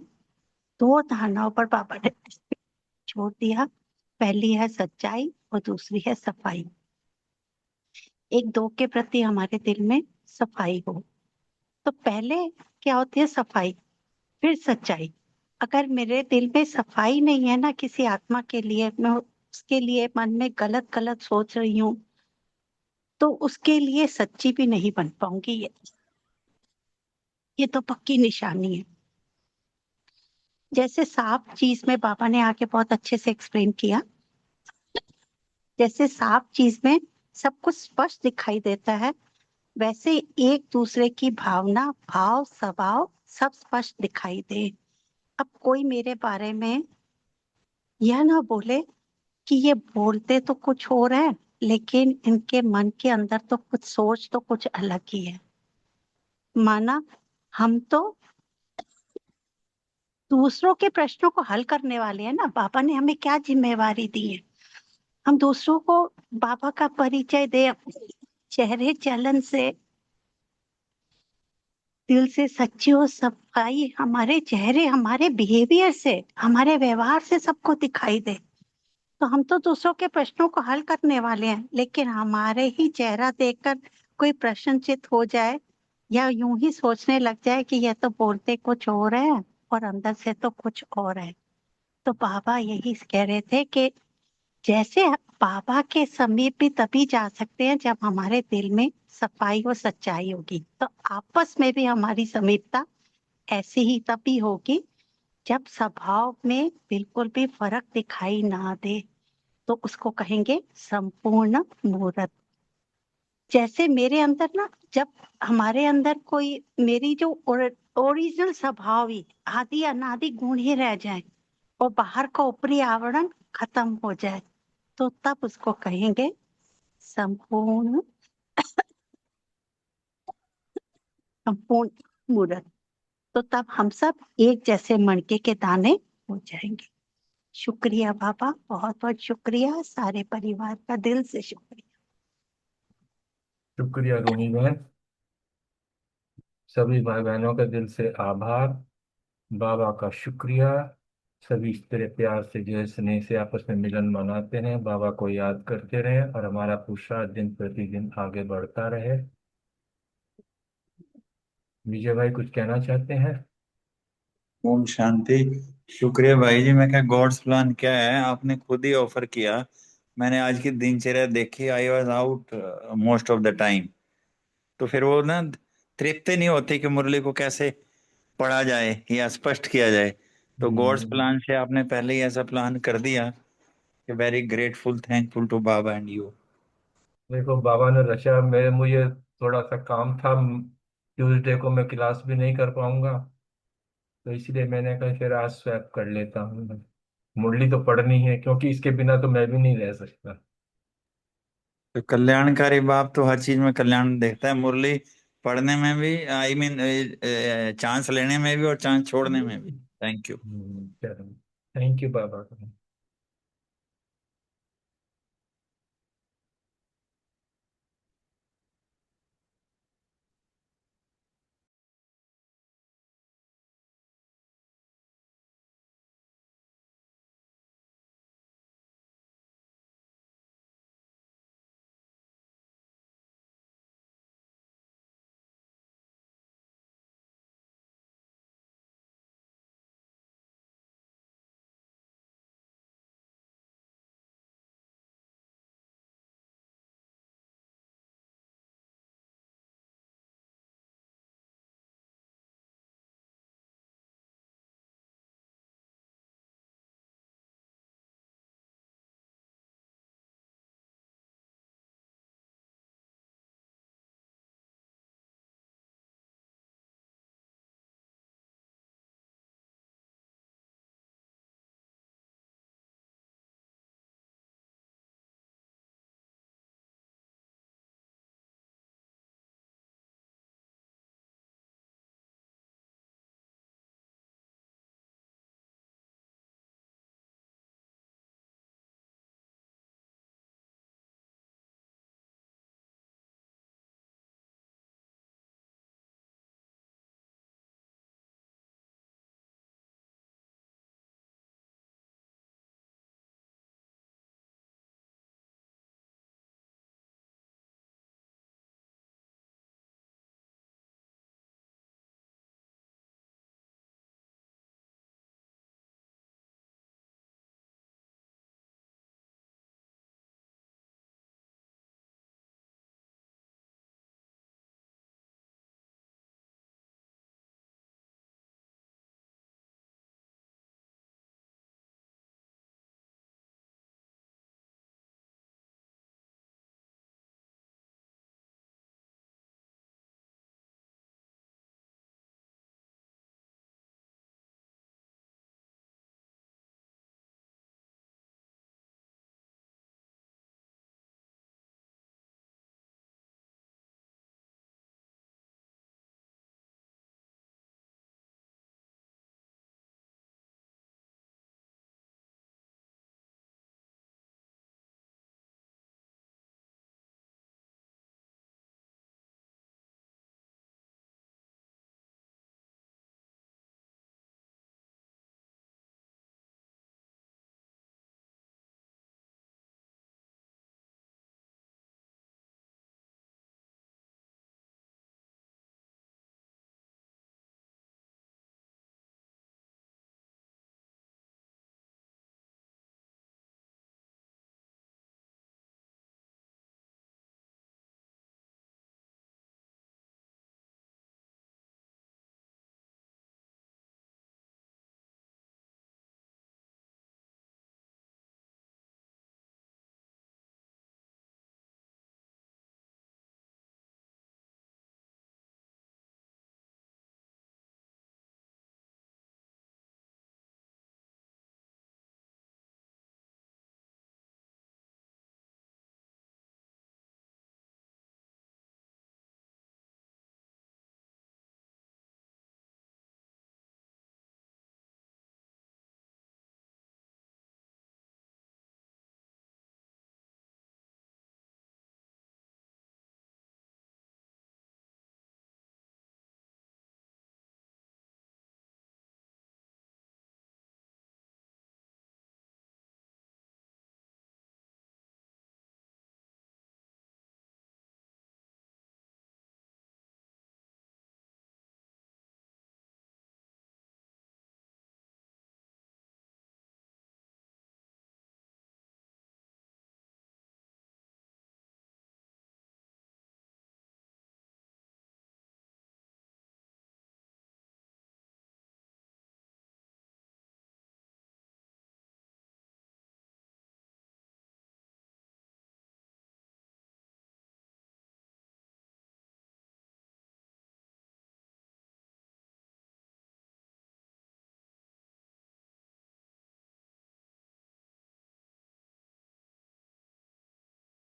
दो धारणाओं पर बाबा ने छोड़ दिया। पहली है सच्चाई और दूसरी है सफाई। एक दो के प्रति हमारे दिल में सफाई हो। तो पहले क्या होती है? सफाई, फिर सच्चाई। अगर मेरे दिल में सफाई नहीं है ना किसी आत्मा के लिए, मैं उसके लिए मन में गलत गलत सोच रही हूँ, तो उसके लिए सच्ची भी नहीं बन पाऊंगी। ये तो पक्की निशानी है। जैसे साफ चीज में बाबा ने आके बहुत अच्छे से एक्सप्लेन किया, जैसे साफ चीज में सब कुछ स्पष्ट दिखाई देता है, वैसे एक दूसरे की भावना, भाव, स्वभाव सब स्पष्ट दिखाई दे। अब कोई मेरे बारे में यह ना बोले कि ये बोलते तो कुछ और है, लेकिन इनके मन के अंदर तो कुछ सोच तो कुछ अलग ही है। माना हम तो दूसरों के प्रश्नों को हल करने वाले हैं ना। बाबा ने हमें क्या जिम्मेवारी दी है? हम दूसरों को बाबा का परिचय दे, चेहरे चलन से, दिल से सच्ची और सफाई हमारे चेहरे, हमारे बिहेवियर से, हमारे व्यवहार से सबको दिखाई दे। तो हम तो दूसरों के प्रश्नों को हल करने वाले हैं, लेकिन हमारे ही चेहरा देखकर कोई प्रश्नचित हो जाए या यूं ही सोचने लग जाए कि यह तो बोलते कुछ और है और अंदर से तो कुछ और है। तो बाबा यही कह रहे थे कि जैसे बाबा के समीप भी तभी जा सकते हैं जब हमारे दिल में सफाई और सच्चाई होगी। तो आपस में भी हमारी समीपता ऐसी ही तभी होगी जब स्वभाव में बिल्कुल भी फर्क दिखाई ना दे। तो उसको कहेंगे संपूर्ण मूर्त। जैसे मेरे अंदर ना, जब हमारे अंदर कोई मेरी जो ओरिजिनल स्वभाव ही आदि अनादि गुण ही रह जाए और बाहर का ऊपरी आवरण खत्म हो जाए, तो तब उसको कहेंगे संपूर्ण संपूर्ण मूर्त। तो तब हम सब एक जैसे मणके के दाने हो जाएंगे। शुक्रिया बाबा, बहुत बहुत शुक्रिया, सारे परिवार का दिल से शुक्रिया। शुक्रिया रोनी बहन, सभी भाई बहनों का दिल से आभार, बाबा का शुक्रिया। सभी इस तरह प्यार से जो है स्नेह से आपस में मिलन मनाते रहें, बाबा को याद करते रहें और हमारा पुरुषार्थ दिन प्रतिदिन आगे बढ़ता रहे। विजय भाई कुछ कहना चाहते हैं? ओम शांति। शुक्रिया भाई जी। मैं क्या, गॉड्स प्लान क्या है, आपने खुद ही ऑफर किया। मैंने आज की दिनचर्या देखी, I was out most of the time. तो फिर वो ना तृप्ति नहीं होती कि मुरली को कैसे पढ़ा जाए या स्पष्ट किया जाए। तो गॉड्स हम्म, प्लान से आपने पहले ही ऐसा प्लान कर दिया कि वेरी ग्रेटफुल, थैंकफुल टू बाबा एंड यू। देखो बाबा ने रचा, मेरे मुझे थोड़ा सा काम था, ट्यूसडे को मैं क्लास भी नहीं कर पाऊंगा, तो इसलिए मैंने कहा फिर आज स्वैप कर लेता हूँ। मुरली तो पढ़नी है क्योंकि इसके बिना तो मैं भी नहीं रह सकता। तो कल्याणकारी बाप तो हर चीज में कल्याण देखता है, मुरली पढ़ने में भी, आई मीन चांस लेने में भी और चांस छोड़ने में भी। Thank you. चलो, थैंक यू बाबा।